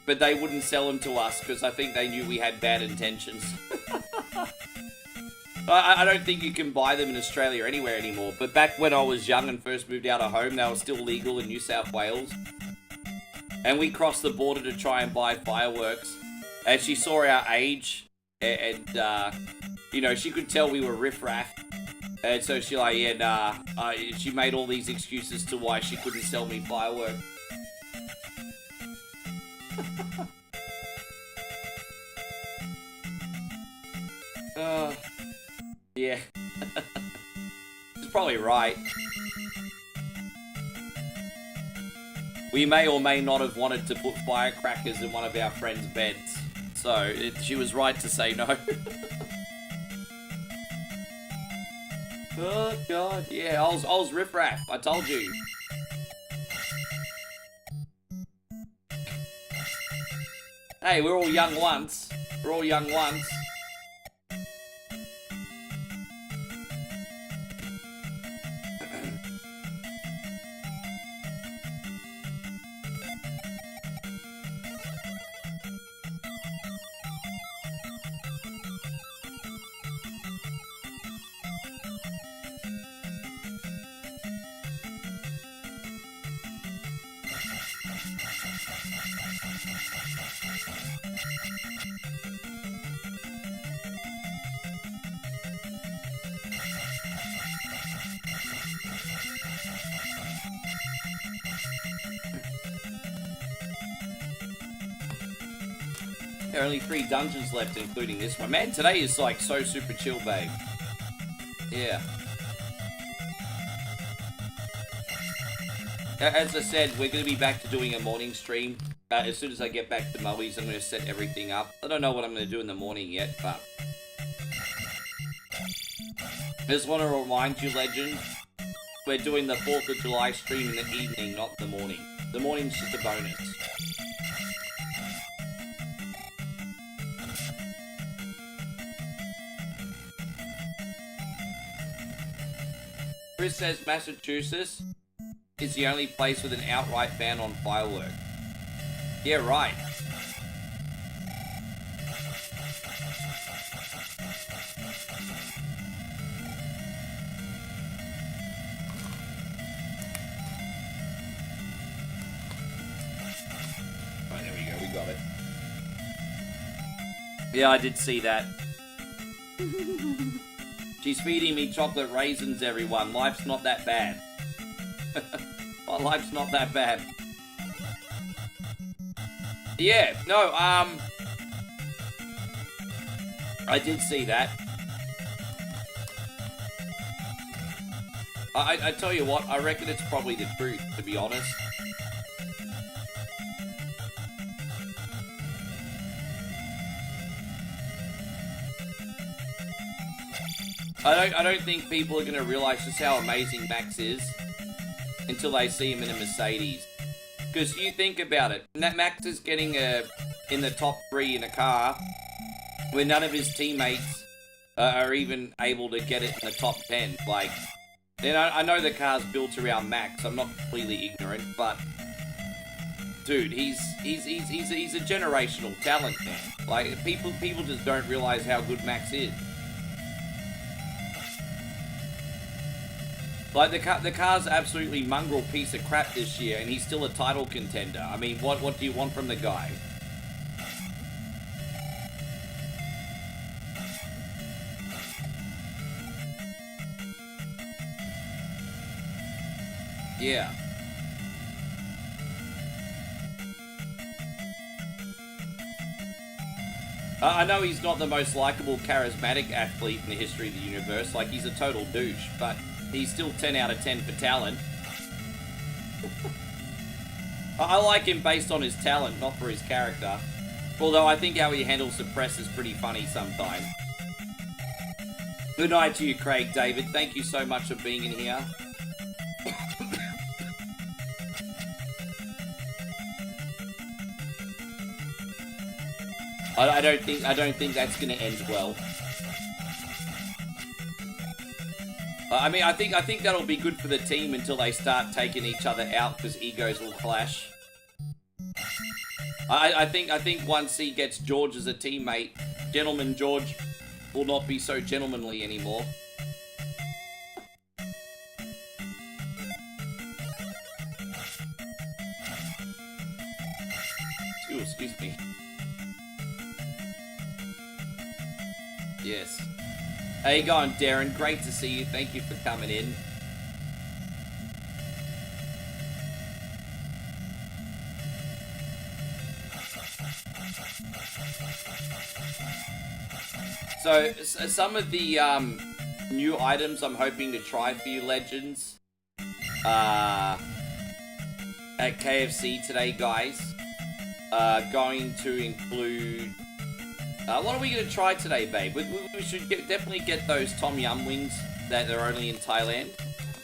But they wouldn't sell them to us because I think they knew we had bad intentions. I don't think you can buy them in Australia or anywhere anymore. But back when I was young and first moved out of home, they were still legal in New South Wales. And we crossed the border to try and buy fireworks. And she saw our age. And she could tell we were riffraff. And so she like, yeah, nah. She made all these excuses to why she couldn't sell me fireworks. Yeah. She's probably right. We may or may not have wanted to put firecrackers in one of our friends' beds. So, she was right to say no. Oh, God. Yeah, I was riffraff. I told you. Hey, we're all young once. We're all young once. There are only 3 dungeons left, including this one. Man, today is like so super chill, babe. Yeah. As I said, we're going to be back to doing a morning stream. As soon as I get back to Moey's, I'm going to set everything up. I don't know what I'm going to do in the morning yet, but Just want to remind you, Legend, we're doing the 4th of July stream in the evening, not the morning. The morning's just a bonus. Chris says Massachusetts is the only place with an outright ban on fireworks. Yeah, right. Right, there we go, we got it. Yeah, I did see that. She's feeding me chocolate raisins, everyone. Life's not that bad. Oh, life's not that bad. Yeah, no, I did see that. I tell you what, I reckon it's probably the truth, to be honest. I don't think people are going to realize just how amazing Max is until they see him in a Mercedes. Because you think about it, Max is getting in the top 3 in a car where none of his teammates are even able to get it in the top 10. Like, then I know the car's built around Max. I'm not completely ignorant, but dude, he's a generational talent, man. Like, people just don't realize how good Max is. Like, the car's absolutely mongrel piece of crap this year, and he's still a title contender. I mean, what do you want from the guy? Yeah. I know he's not the most likable, charismatic athlete in the history of the universe. Like, he's a total douche, but he's still 10 out of 10 for talent. I like him based on his talent, not for his character. Although I think how he handles the press is pretty funny sometimes. Good night to you, Craig David. Thank you so much for being in here. I don't think that's gonna end well. I mean, I think that'll be good for the team until they start taking each other out because egos will clash. I think once he gets George as a teammate, Gentleman George will not be so gentlemanly anymore. Ooh, excuse me. Yes. How you going, Darren? Great to see you. Thank you for coming in. So, some of the new items I'm hoping to try for you, Legends, at KFC today, guys, going to include... what are we going to try today, babe? We should definitely get those Tom Yum wings that are only in Thailand.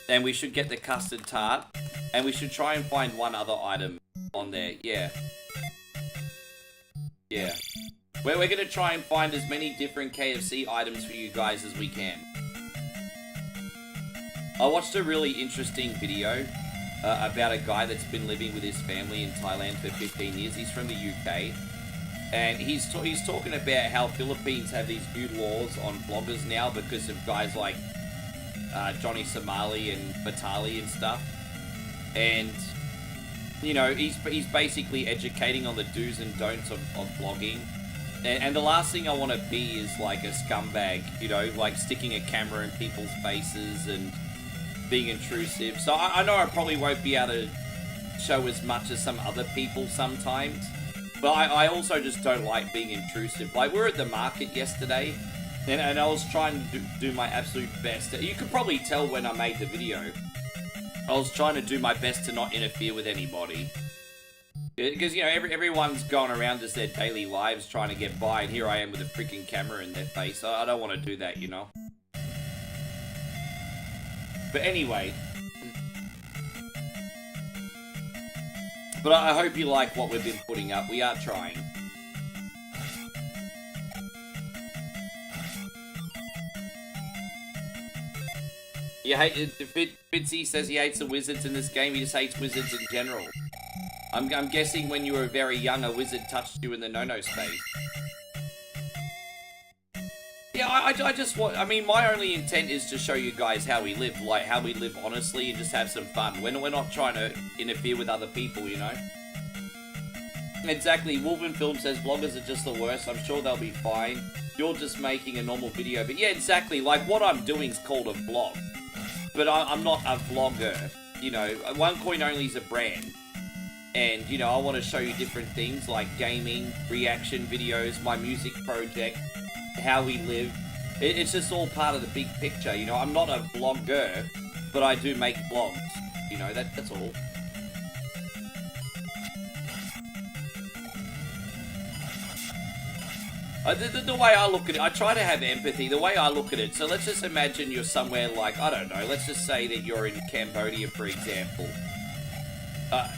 Then we should get the custard tart. And we should try and find one other item on there. Yeah. Yeah. We're going to try and find as many different KFC items for you guys as we can. I watched a really interesting video about a guy that's been living with his family in Thailand for 15 years. He's from the UK. And he's talking about how Philippines have these new laws on bloggers now because of guys like Johnny Somali and Batali and stuff. And, you know, he's basically educating on the do's and don'ts of blogging. And the last thing I want to be is like a scumbag, you know, like sticking a camera in people's faces and being intrusive. So I know I probably won't be able to show as much as some other people sometimes. But I also just don't like being intrusive. Like, we were at the market yesterday, and I was trying to do my absolute best. You could probably tell when I made the video. I was trying to do my best to not interfere with anybody. Because, you know, everyone's going around as their daily lives trying to get by, and here I am with a freaking camera in their face. I don't want to do that, you know. But anyway. But I hope you like what we've been putting up. We are trying. You hate it. Fitzy says he hates the wizards in this game. He just hates wizards in general. I'm guessing when you were very young, a wizard touched you in the no-no space. Yeah, I just want... I mean, my only intent is to show you guys how we live. Like, how we live honestly and just have some fun. We're not trying to interfere with other people, you know? Exactly. Wolven Film says vloggers are just the worst. I'm sure they'll be fine. You're just making a normal video. But yeah, exactly. Like, what I'm doing is called a vlog. But I'm not a vlogger. You know, One Coin Only is a brand. And, you know, I want to show you different things like gaming, reaction videos, my music project, how we live. It's just all part of the big picture, you know. I'm not a vlogger, but I do make vlogs. You know, that's all. The way I look at it, I try to have empathy. The way I look at it, so let's just imagine you're somewhere like, I don't know, let's just say that you're in Cambodia, for example.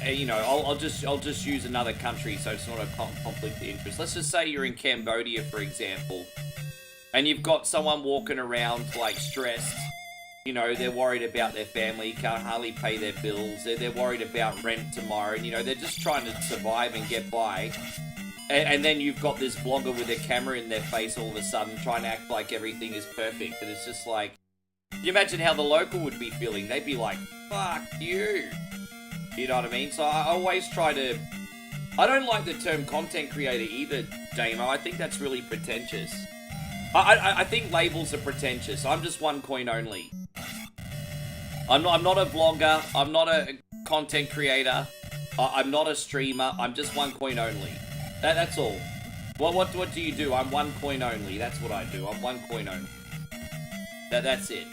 You know, I'll just use another country so it's not a conflict of interest. Let's just say you're in Cambodia, for example, and you've got someone walking around, like, stressed. You know, they're worried about their family, can't hardly pay their bills, they're worried about rent tomorrow, and, you know, they're just trying to survive and get by. And then you've got this vlogger with a camera in their face all of a sudden trying to act like everything is perfect, and it's just like, you imagine how the local would be feeling. They'd be like, fuck you. You know what I mean? So I always try to... I don't like the term content creator either, Damo. I think that's really pretentious. I think labels are pretentious. I'm just One Coin Only. I'm not a vlogger. I'm not a content creator. I'm not a streamer. I'm just One Coin Only. That's all. What do you do? I'm One Coin Only. That's what I do. I'm One Coin Only. That's it.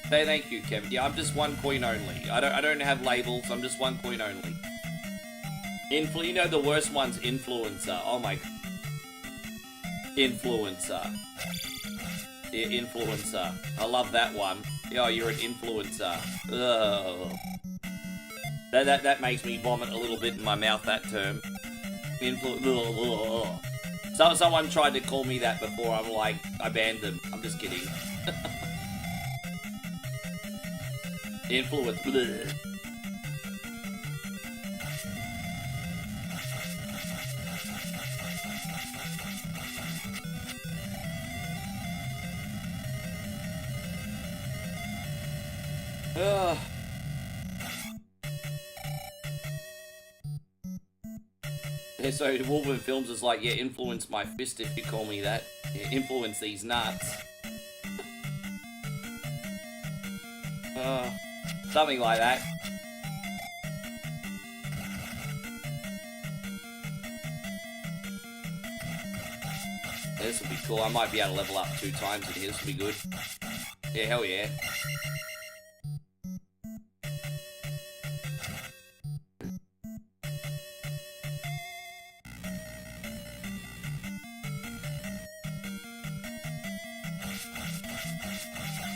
Thank you, Kevin. Yeah, I'm just One Coin Only. I don't have labels. I'm just One Coin Only. You know the worst one's influencer. Oh my... Influencer. Yeah, influencer. I love that one. Oh, you're an influencer. Ugh. That makes me vomit a little bit in my mouth, that term. Someone tried to call me that before. I'm like, I banned them. I'm just kidding. Influence. Bleh. Yeah, so Wolven Films is like, yeah, influence my fist if you call me that. Yeah, influence these nuts. Something like that. Yeah, this will be cool. I might be able to level up 2 times in here. This will be good. Yeah, hell yeah.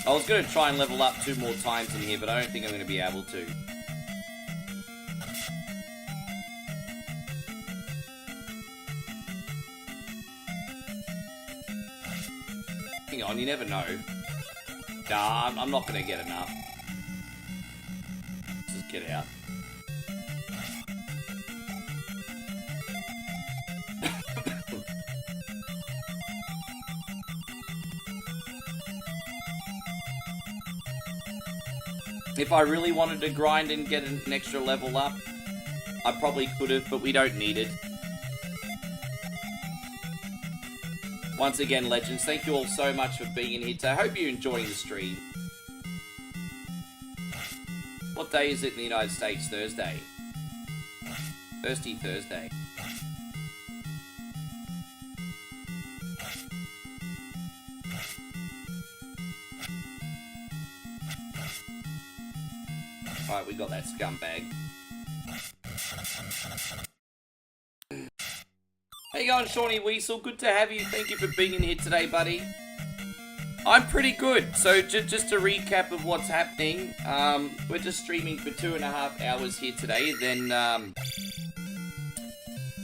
I was going to try and level up 2 more times in here, but I don't think I'm going to be able to. Hang on, you never know. Nah, I'm not going to get enough. Let's just get out. If I really wanted to grind and get an extra level up, I probably could have, but we don't need it. Once again, legends, thank you all so much for being in here today. I hope you're enjoying the stream. What day is it in the United States? Thursday. Thirsty Thursday. Alright, we got that scumbag. How you going, Shawnee Weasel? Good to have you. Thank you for being in here today, buddy. I'm pretty good. So just a recap of what's happening. We're just streaming for 2.5 hours here today. Then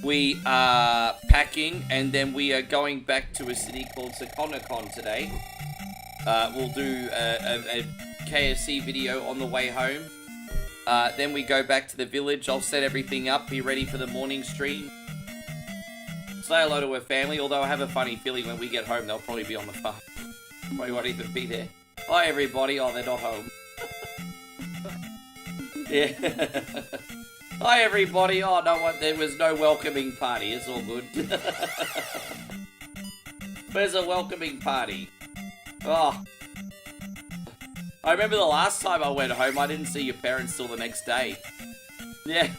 we are packing, and then we are going back to a city called Sakonakon today. We'll do a KFC video on the way home. Then we go back to the village. I'll set everything up, be ready for the morning stream. Say hello to her family, although I have a funny feeling when we get home, they'll probably be on the phone. Probably won't even be there. Hi, everybody. Oh, they're not home. Yeah. Hi, everybody. Oh, no one. There was no welcoming party. It's all good. Where's a welcoming party? Oh. I remember the last time I went home, I didn't see your parents till the next day. Yeah.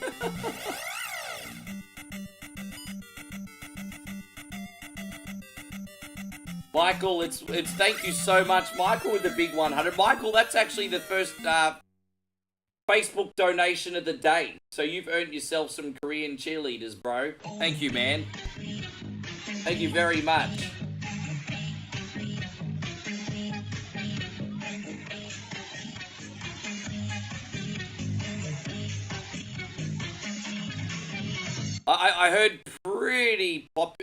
Michael, it's thank you so much, Michael, with the big 100. Michael, that's actually the first Facebook donation of the day. So you've earned yourself some Korean cheerleaders, bro. Thank you, man. Thank you very much. I heard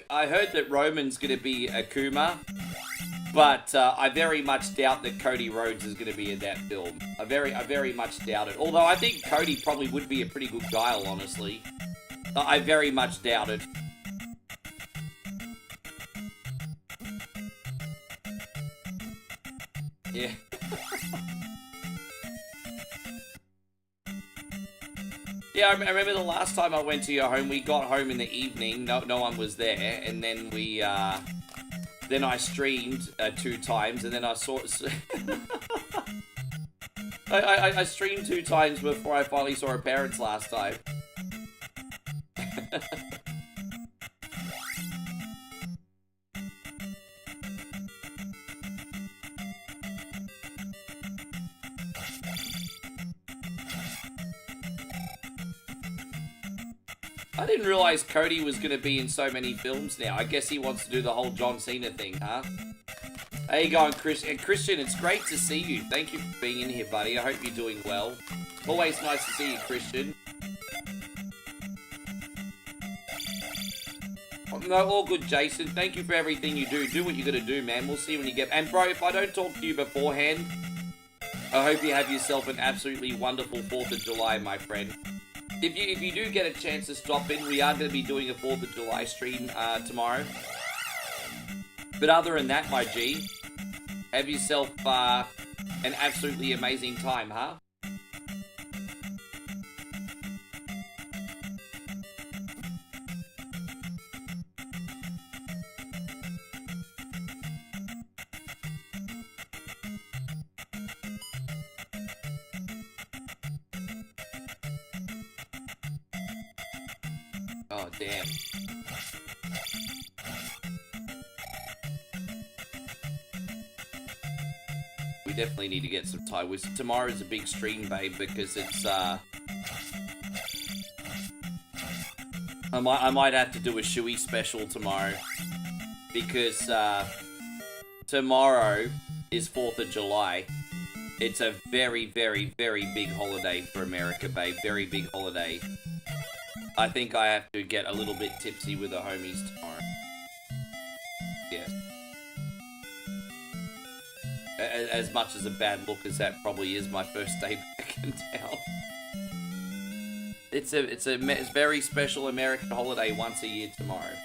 I heard that Roman's going to be Akuma, but I very much doubt that Cody Rhodes is going to be in that film. I very much doubt it. Although I think Cody probably would be a pretty good Guile, honestly. I very much doubt it. Yeah. Yeah, I remember the last time I went to your home, we got home in the evening, no one was there, and then then I streamed 2 times, and then I saw... I streamed 2 times before I finally saw her parents last time. I didn't realize Cody was going to be in so many films now. I guess he wants to do the whole John Cena thing, huh? How you going, Chris? And Christian, it's great to see you. Thank you for being in here, buddy. I hope you're doing well. Always nice to see you, Christian. No, all good, Jason. Thank you for everything you do. Do what you got to do, man. We'll see when you get... And, bro, if I don't talk to you beforehand, I hope you have yourself an absolutely wonderful 4th of July, my friend. If you do get a chance to stop in, we are going to be doing a 4th of July stream tomorrow. But other than that, my G, have yourself an absolutely amazing time, huh? Oh, damn. We definitely need to get some Thai whiskey. Tomorrow's a big stream, babe, because it's, I might have to do a Shui special tomorrow. Because, tomorrow is 4th of July. It's a very, very, very big holiday for America, babe. Very big holiday. I think I have to get a little bit tipsy with the homies tomorrow. Yes. As much as a bad look as that probably is my first day back in town. It's a very special American holiday once a year tomorrow.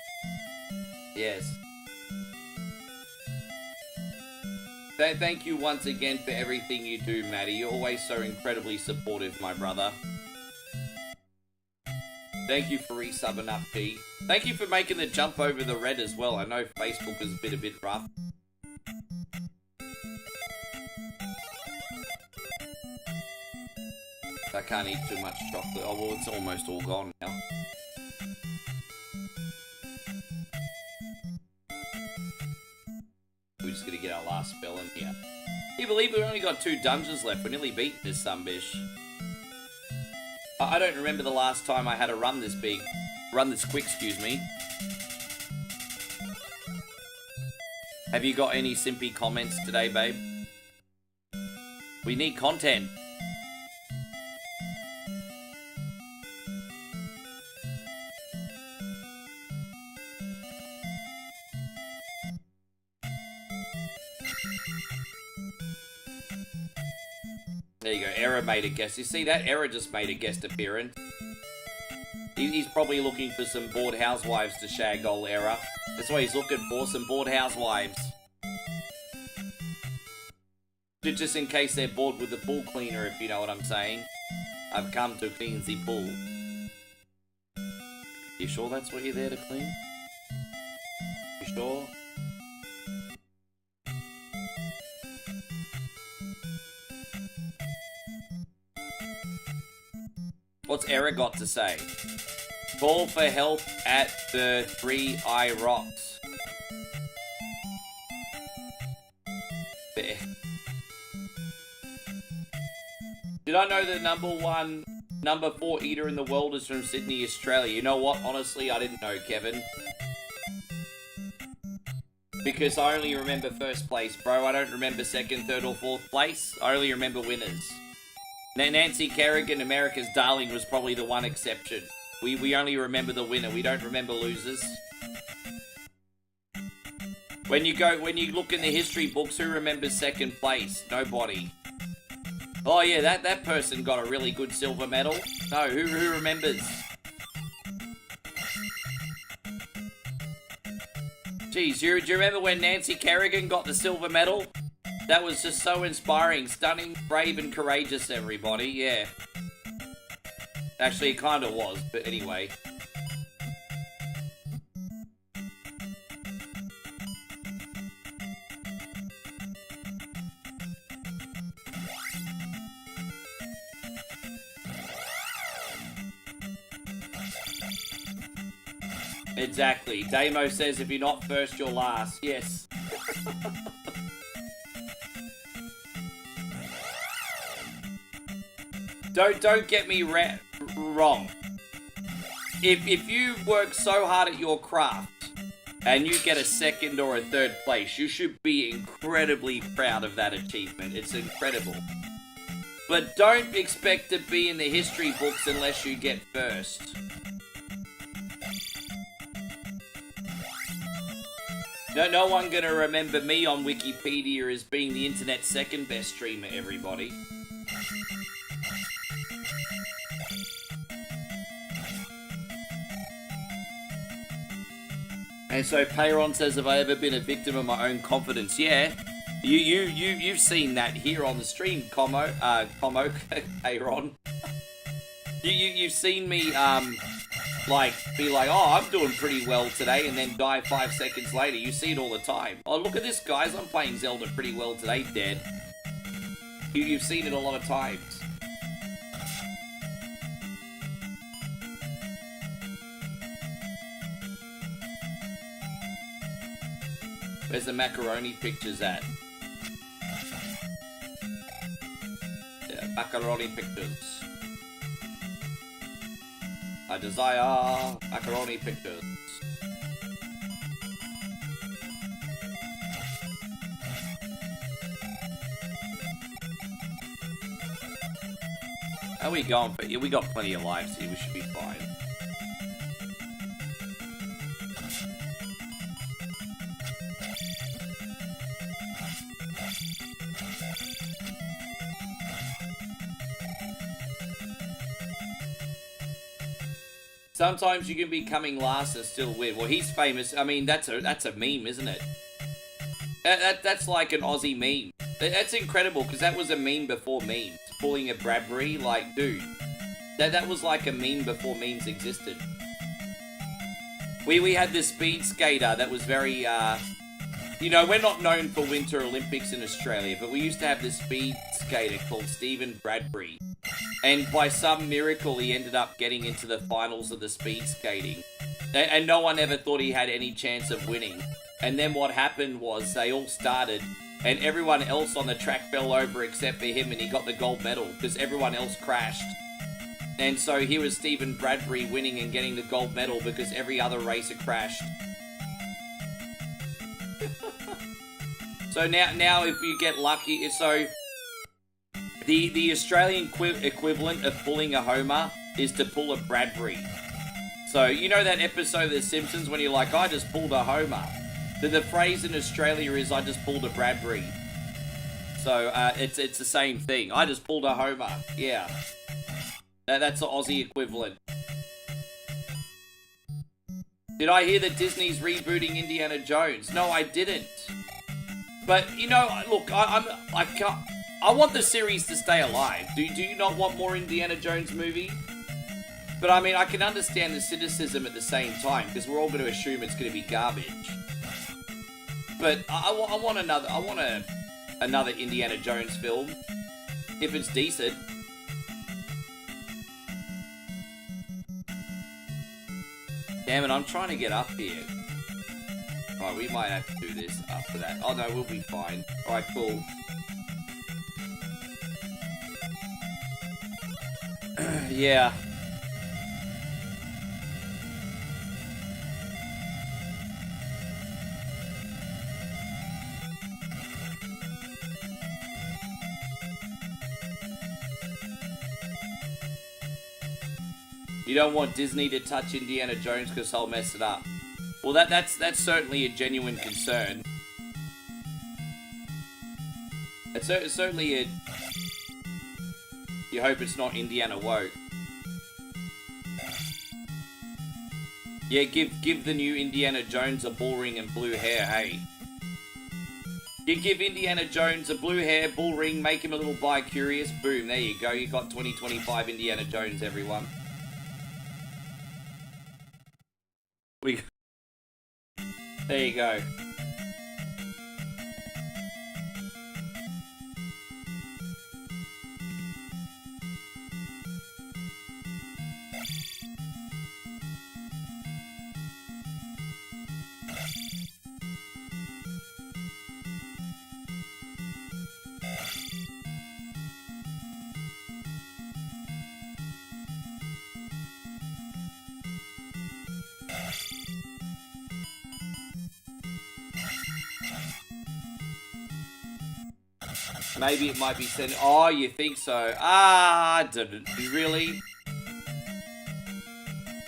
Yes. Thank you once again for everything you do, Maddie. You're always so incredibly supportive, my brother. Thank you for resubbing up, P. Thank you for making the jump over the red as well. I know Facebook has been a bit rough. I can't eat too much chocolate. Oh, well, it's almost all gone now. We're just gonna get our last spell in here. Can you believe we've only got 2 dungeons left? We're nearly beaten this sunbish. I don't remember the last time I had a run this big. Run this quick, excuse me. Have you got any simpy comments today, babe? We need content. There you go, Error made a guest. You see that? Error just made a guest appearance. He's probably looking for some bored housewives to shag old Error. That's what he's looking for, some bored housewives. Just in case they're bored with the pool cleaner, if you know what I'm saying. I've come to clean the pool. You sure that's what you're there to clean? You sure? What's Error got to say? Call for help at the 3i Rocks. There. Did I know the number 4 eater in the world is from Sydney, Australia? You know what? Honestly, I didn't know, Kevin. Because I only remember first place, bro. I don't remember second, third, or fourth place. I only remember winners. Nancy Kerrigan, America's Darling, was probably the one exception. We only remember the winner. We don't remember losers. When you look in the history books, who remembers second place? Nobody. Oh yeah, that person got a really good silver medal. No, who remembers? Geez, do you remember when Nancy Kerrigan got the silver medal? That was just so inspiring, stunning, brave, and courageous, everybody. Yeah. Actually, it kind of was, but anyway. Exactly. Damo says if you're not first, you're last. Yes. Don't get me wrong. If you work so hard at your craft and you get a second or a third place, you should be incredibly proud of that achievement. It's incredible. But don't expect to be in the history books unless you get first. No one gonna remember me on Wikipedia as being the internet's second best streamer, everybody. And so Payron says, have I ever been a victim of my own confidence? Yeah. You've seen that here on the stream, Como, Payron. You've seen me, be like, oh, I'm doing pretty well today, and then die 5 seconds later. You see it all the time. Oh, look at this, guys. I'm playing Zelda pretty well today, dead. You've seen it a lot of times. Where's the macaroni pictures at? Yeah, macaroni pictures. I desire macaroni pictures. How are we going? Yeah, we got plenty of lives here. We should be fine. Sometimes you can be coming last and still win. Well, he's famous. I mean, that's a meme, isn't it? That's like an Aussie meme. That's incredible because that was a meme before memes. Pulling a Bradbury, like, dude, that was like a meme before memes existed. We had this speed skater that was very, you know, we're not known for Winter Olympics in Australia, but we used to have this speed skater called Stephen Bradbury. And by some miracle, he ended up getting into the finals of the speed skating. And no one ever thought he had any chance of winning. And then what happened was they all started, and everyone else on the track fell over except for him, and he got the gold medal because everyone else crashed. And so here was Stephen Bradbury winning and getting the gold medal because every other racer crashed. So now if you get lucky, so the Australian equivalent of pulling a Homer is to pull a Bradbury. So you know that episode of The Simpsons when you're like, I just pulled a Homer. The phrase in Australia is, I just pulled a Bradbury. So it's the same thing. I just pulled a Homer. Yeah, that's the Aussie equivalent. Did I hear that Disney's rebooting Indiana Jones? No, I didn't. But you know, look, I want the series to stay alive. Do you not want more Indiana Jones movie? But I mean, I can understand the cynicism at the same time because we're all going to assume it's going to be garbage. But I want another Indiana Jones film if it's decent. Damn it, I'm trying to get up here. Alright, we might have to do this after that. Oh no, we'll be fine. Alright, cool. Yeah. You don't want Disney to touch Indiana Jones because they'll mess it up. Well, that's certainly a genuine concern. It's certainly a... You hope it's not Indiana woke. Yeah, give the new Indiana Jones a bull ring and blue hair, hey. You give Indiana Jones a blue hair, bull ring, make him a little bi-curious, boom, there you go. You got 2025 Indiana Jones, everyone. There you go. Maybe it might be said. Oh, you think so? Ah, really?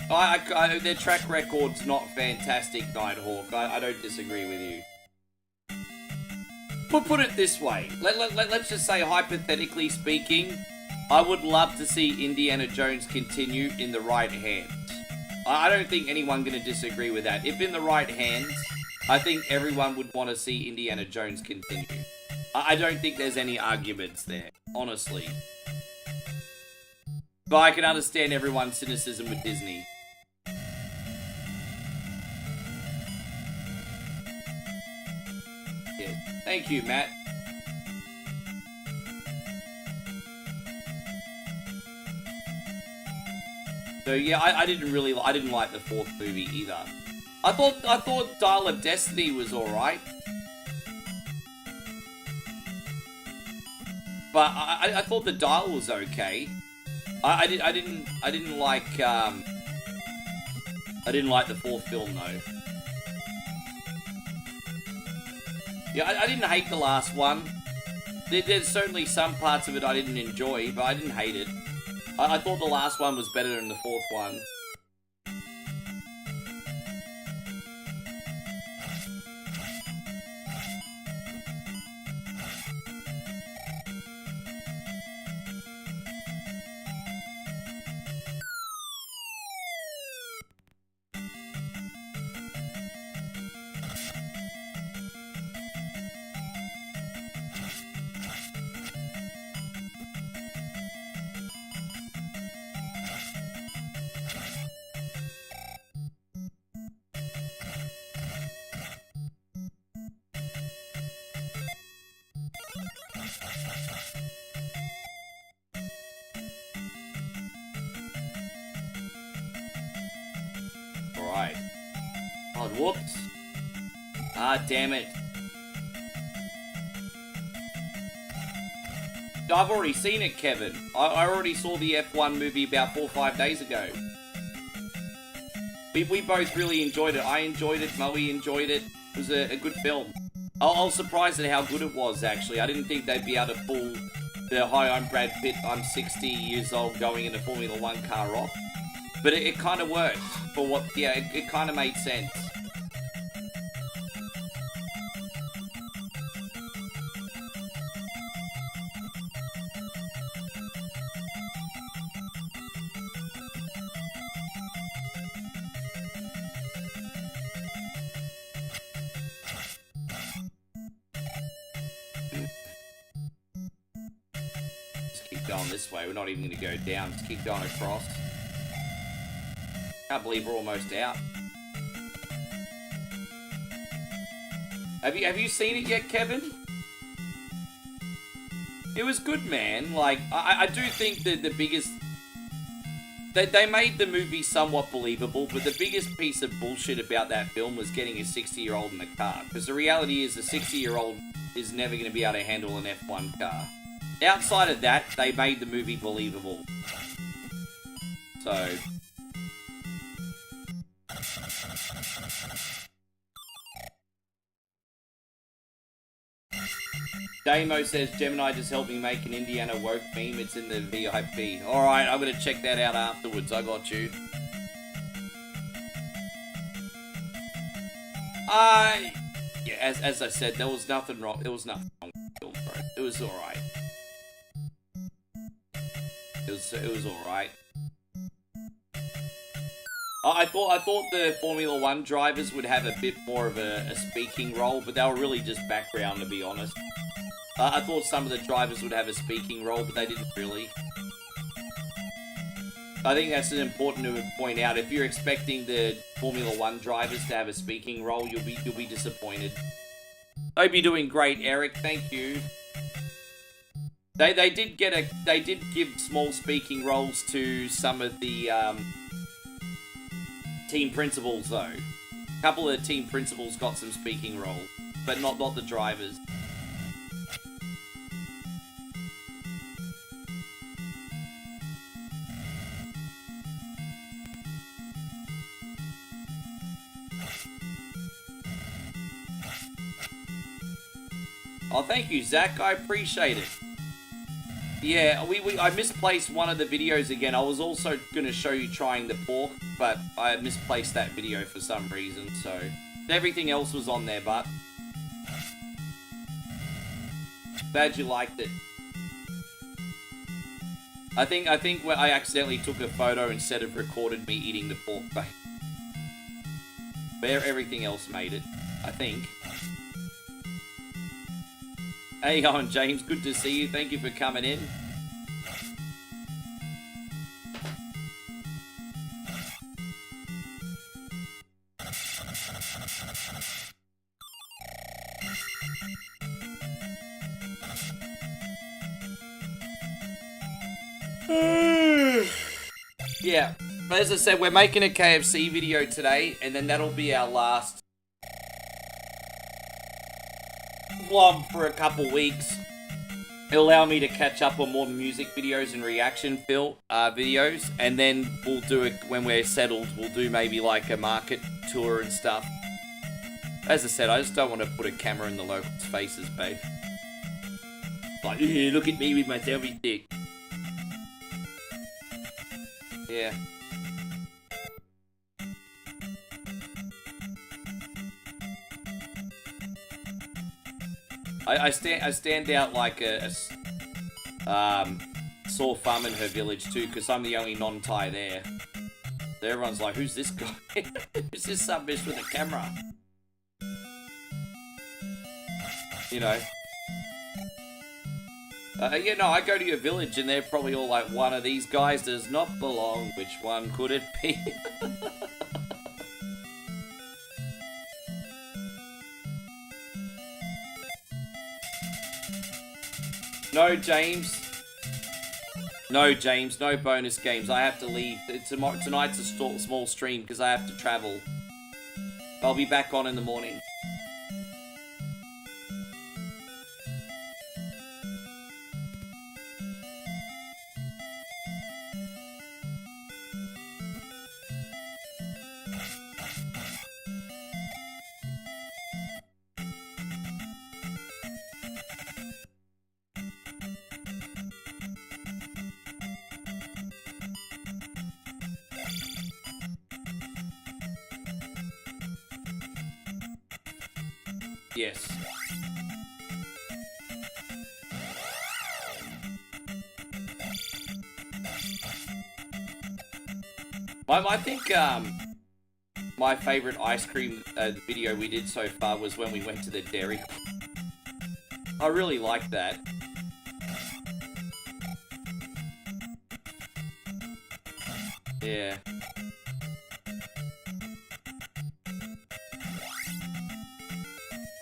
Their track record's not fantastic, Nighthawk. I don't disagree with you. But put it this way. Let's just say, hypothetically speaking, I would love to see Indiana Jones continue in the right hands. I don't think anyone going to disagree with that. If in the right hands, I think everyone would want to see Indiana Jones continue. I don't think there's any arguments there, honestly. But I can understand everyone's cynicism with Disney. Yeah. Thank you, Matt. So yeah, I didn't like the fourth movie either. I thought Dial of Destiny was alright. But I thought the Dial was okay. I didn't like the fourth film though. Yeah, I didn't hate the last one. There's certainly some parts of it I didn't enjoy, but I didn't hate it. I thought the last one was better than the fourth one. Alright. Oh, whoops. Ah, damn it. I've already seen it, Kevin. I already saw the F1 movie about 4 or 5 days ago. We both really enjoyed it. I enjoyed it. Moey enjoyed it. It was a good film. I was surprised at how good it was, actually. I didn't think they'd be able to pull the "Hi, I'm Brad Pitt, I'm 60 years old going in a Formula 1 car" off. But it kind of worked for what, yeah, it kind of made sense. Going this way. We're not even going to go down. Just keep going across. Can't believe we're almost out. Have you seen it yet, Kevin? It was good, man. Like, I do think that the biggest... They made the movie somewhat believable, but the biggest piece of bullshit about that film was getting a 60-year-old in the car. Because the reality is a 60-year-old is never going to be able to handle an F1 car. Outside of that, they made the movie believable. So... Damo says, Gemini just helped me make an Indiana woke meme. It's in the VIP. Alright, I'm going to check that out afterwards. I got you. Yeah, as I said, there was nothing wrong. There was nothing wrong with the film, bro. It was alright. It was alright. I thought the Formula 1 drivers would have a bit more of a speaking role, but they were really just background, to be honest. I thought some of the drivers would have a speaking role, but they didn't really. I think that's important to point out. If you're expecting the Formula 1 drivers to have a speaking role, you'll be disappointed. Hope you're doing great, Eric. Thank you. They did give small speaking roles to some of the team principals though. A couple of the team principals got some speaking roles, but not the drivers. Oh, thank you, Zach. I appreciate it. Yeah, I misplaced one of the videos again. I was also going to show you trying the pork, but I misplaced that video for some reason, so... Everything else was on there, but... Glad you liked it. I think I accidentally took a photo instead of recorded me eating the pork bake. But everything else made it, I think. Hey on, James. Good to see you. Thank you for coming in. Yeah, but as I said, we're making a KFC video today, and then that'll be our last vlog for a couple weeks. It'll allow me to catch up on more music videos and reaction videos, and then we'll do it when we're settled. We'll do maybe like a market tour and stuff. As I said, I just don't want to put a camera in the locals' faces, babe. Like, look at me with my selfie stick. Yeah. I stand out like a sore thumb in her village too, because I'm the only non-Thai there. So everyone's like, who's this guy? Who's this subbish with a camera? You know. Yeah, no, I go to your village and they're probably all like, one of these guys does not belong. Which one could it be? No, James. No, James. No bonus games. I have to leave. Tonight's a small stream because I have to travel. I'll be back on in the morning. Yes. I think my favorite ice cream video we did so far was when we went to the dairy. I really liked that. Yeah.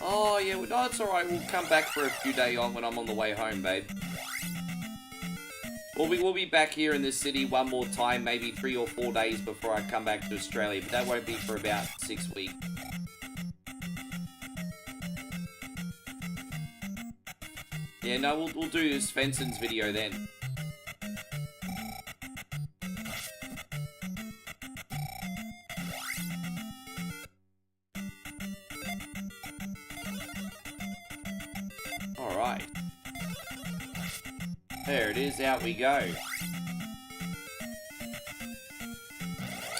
Oh, yeah, well, no, it's alright. We'll come back for a few days on when I'm on the way home, babe. We'll be back here in this city one more time, maybe 3 or 4 days before I come back to Australia, but that won't be for about 6 weeks. Yeah, no, we'll do this Fenson's video then. Alright. There it is, out we go.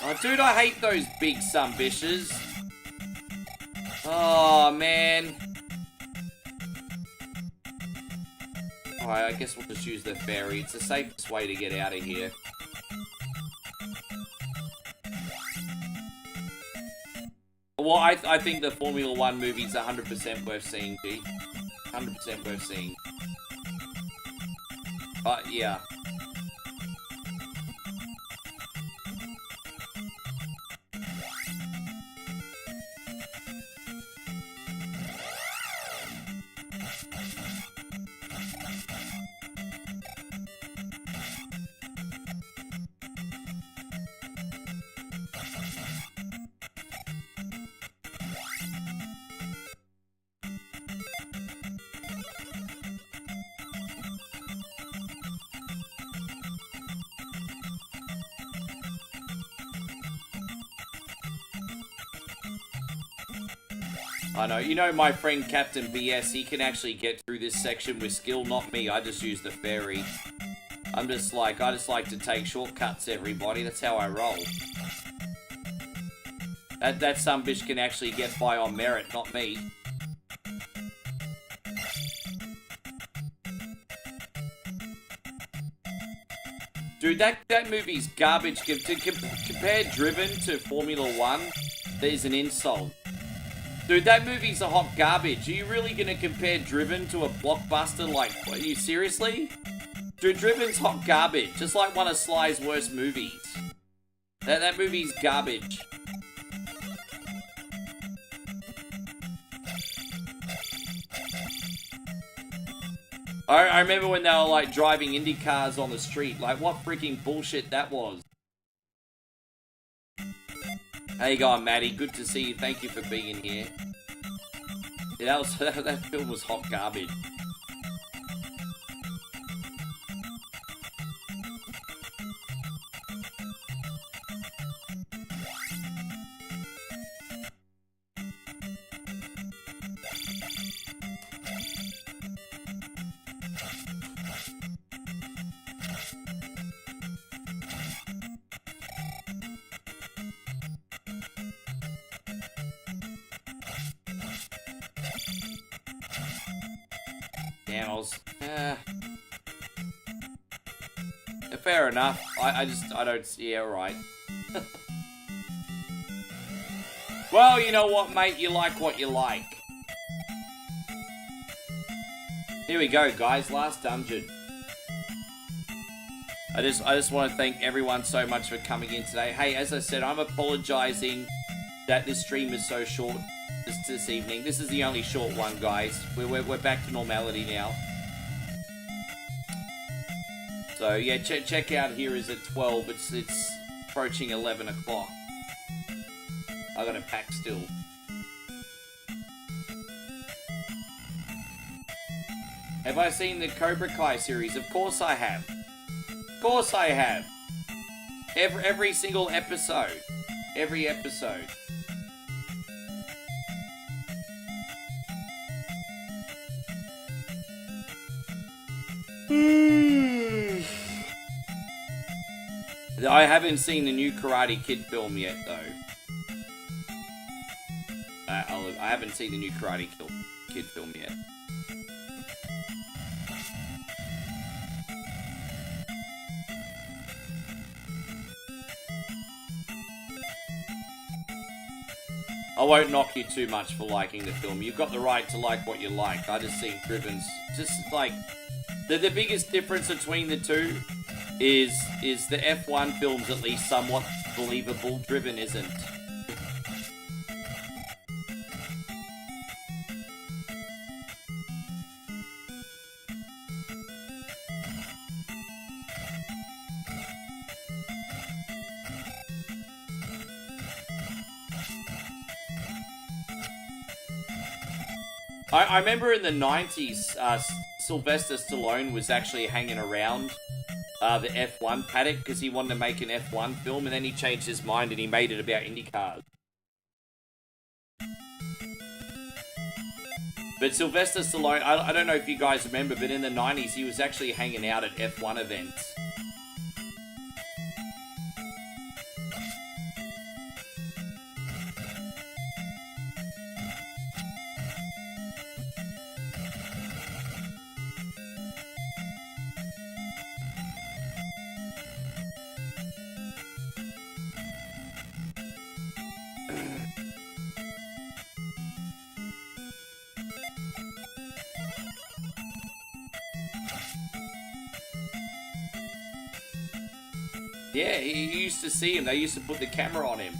Oh, dude, I hate those big sumbitches. Oh, man. Alright, I guess we'll just use the ferry. It's the safest way to get out of here. Well, I think the Formula 1 movie's 100% worth seeing, G. 100% worth seeing. Yeah. I know. You know my friend Captain BS, he can actually get through this section with skill, not me. I just use the ferry. I just like to take shortcuts, everybody. That's how I roll. That sumbitch can actually get by on merit, not me. Dude, that movie's garbage. To compare Driven to Formula 1, there's an insult. Dude, that movie's a hot garbage. Are you really gonna compare Driven to a blockbuster? Like, are you seriously? Dude, Driven's hot garbage. Just like one of Sly's worst movies. That movie's garbage. I remember when they were like driving Indy cars on the street. Like, what freaking bullshit that was. How you going, Maddie? Good to see you. Thank you for being here. Yeah, that film was hot garbage. Fair enough. I don't... Yeah, right. Well, you know what, mate? You like what you like. Here we go, guys. Last dungeon. I just want to thank everyone so much for coming in today. Hey, as I said, I'm apologizing that this stream is so short this evening. This is the only short one, guys. We're back to normality now. So yeah, check out here is at 12. It's approaching 11 o'clock. I got a pack still. Have I seen the Cobra Kai series? Of course I have. Of course I have. Every single episode. Every episode. I haven't seen the new Karate Kid film yet, though. I haven't seen the new Karate Kid. kid film yet. I won't knock you too much for liking the film. You've got the right to like what you like. I just think Driven's just like the biggest difference between the two is the F1 film's at least somewhat believable. Driven isn't. I remember in the 90s, Sylvester Stallone was actually hanging around the F1 paddock because he wanted to make an F1 film, and then he changed his mind and he made it about IndyCars. But Sylvester Stallone, I don't know if you guys remember, but in the 90s he was actually hanging out at F1 events. Yeah, you used to see him. They used to put the camera on him.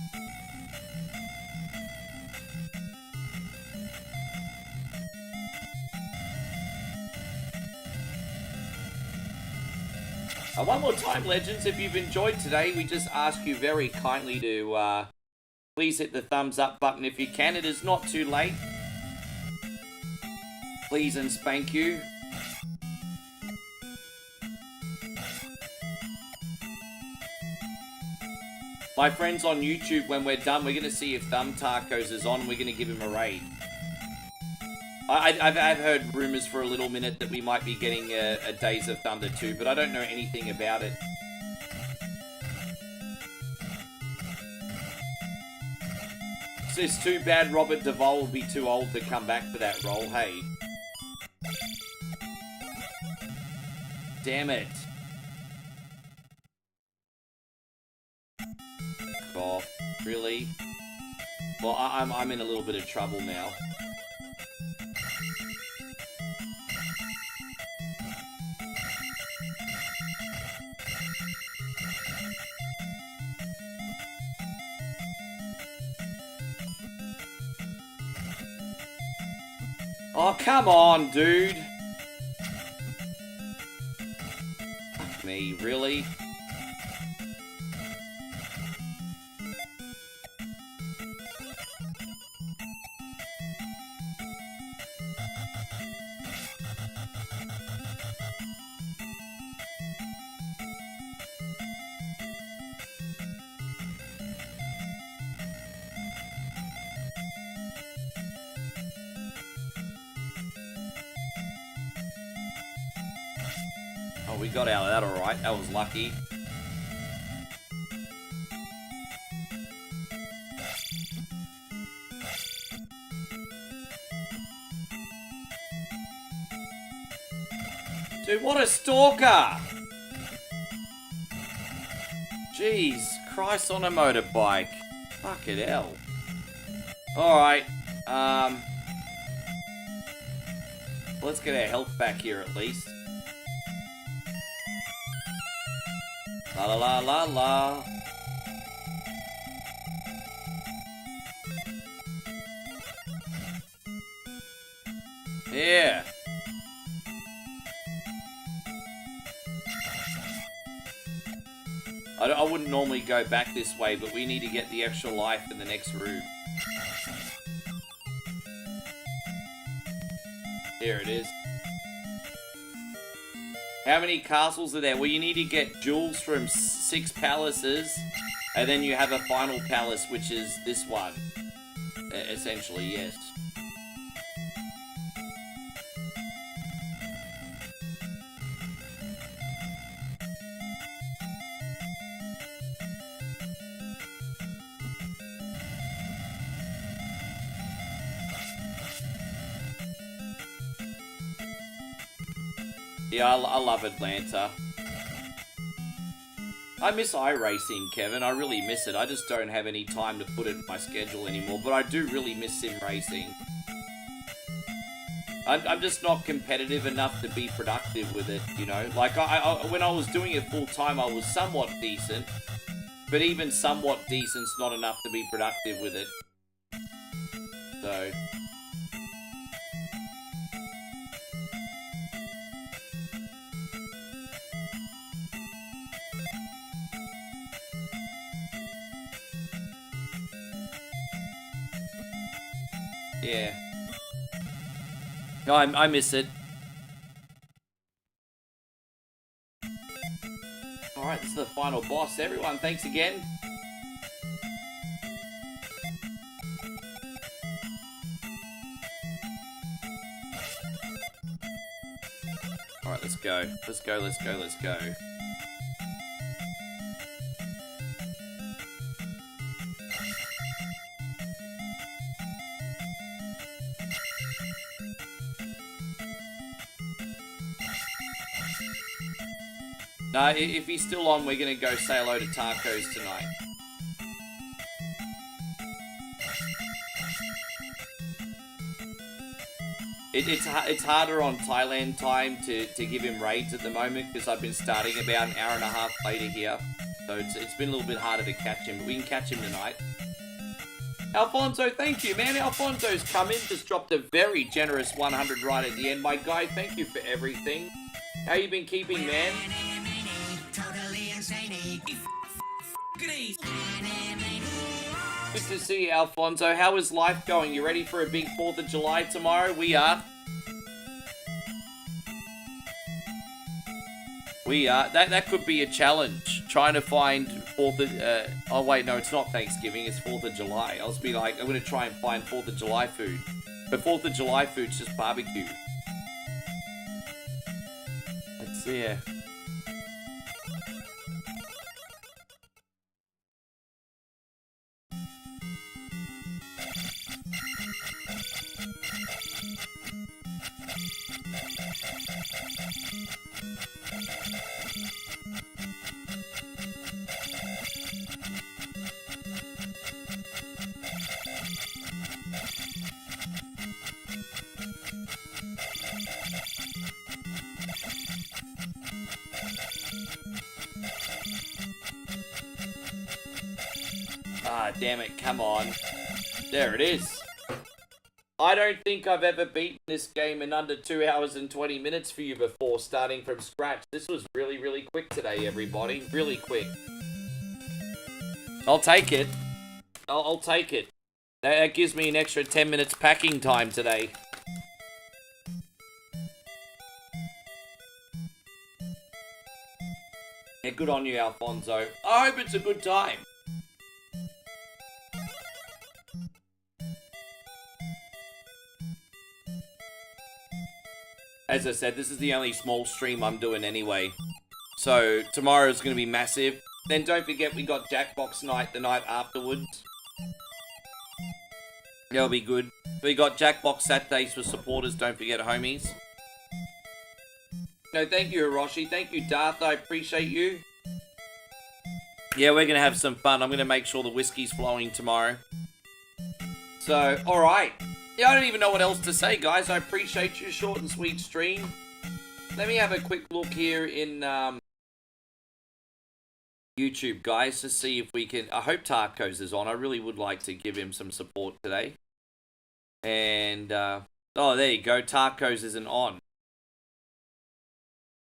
One more time, Legends, if you've enjoyed today, we just ask you very kindly to please hit the thumbs up button if you can. It is not too late. Please and spank you. My friends on YouTube, when we're done, we're going to see if Thumb Tacos is on. We're going to give him a raid. I've heard rumors for a little minute that we might be getting a Days of Thunder 2, but I don't know anything about it. So it's too bad Robert Duvall will be too old to come back for that role, hey? Damn it. Oh, really? Well, I'm in a little bit of trouble now. Oh, come on, dude. Fuck me, really? We got out of that alright. That was lucky. Dude, what a stalker! Jeez, Christ on a motorbike. Fucking hell. Alright, let's get our health back here at least. La la la la la. Yeah. I wouldn't normally go back this way, but we need to get the extra life in the next room. Here it is. How many castles are there? Well, you need to get jewels from 6 palaces, and then you have a final palace, which is this one. Essentially, yes. Yeah, I love Atlanta. I miss iRacing, Kevin. I really miss it. I just don't have any time to put it in my schedule anymore, but I do really miss sim racing. I'm just not competitive enough to be productive with it, you know? Like, when I was doing it full-time, I was somewhat decent, but even somewhat decent's not enough to be productive with it. So... yeah. No, I miss it. Alright, this is the final boss. Everyone, thanks again. Alright, let's go. Let's go, let's go, let's go. No, if he's still on, we're going to go say hello to Tacos tonight. It's harder on Thailand time to give him raids at the moment because I've been starting about an hour and a half later here. So it's been a little bit harder to catch him, but we can catch him tonight. Alfonso, thank you, man. Alfonso's come in, just dropped a very generous 100 right at the end. My guy, thank you for everything. How you been keeping, man? Good to see you, Alfonso. How is life going? You ready for a big 4th of July tomorrow? We are. We are. That could be a challenge. Trying to find 4th of... oh, wait, no, it's not Thanksgiving. It's 4th of July. I was be like, I'm going to try and find 4th of July food. But 4th of July food's just barbecue. Let's see. Ah, damn it, come on. There it is. I don't think I've ever beaten this game in under 2 hours and 20 minutes for you before, starting from scratch. This was really, really quick today, everybody. Really quick. I'll take it. I'll take it. That gives me an extra 10 minutes packing time today. Yeah, good on you, Alfonso. I hope it's a good time. As I said, this is the only small stream I'm doing anyway. So, tomorrow's going to be massive. Then don't forget we got Jackbox night the night afterwards. That'll be good. We got Jackbox Saturdays for supporters, don't forget, homies. No, thank you, Hiroshi. Thank you, Darth. I appreciate you. Yeah, we're going to have some fun. I'm going to make sure the whiskey's flowing tomorrow. So, alright. Yeah, I don't even know what else to say, guys. I appreciate you. Short and sweet stream. Let me have a quick look here in YouTube, guys, to see if we can... I hope Tarkos is on. I really would like to give him some support today. And, oh, there you go. Tarkos isn't on.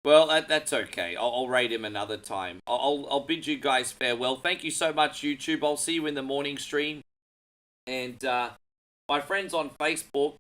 Well, that's okay. I'll raid him another time. I'll bid you guys farewell. Thank you so much, YouTube. I'll see you in the morning stream. And, my friends on Facebook,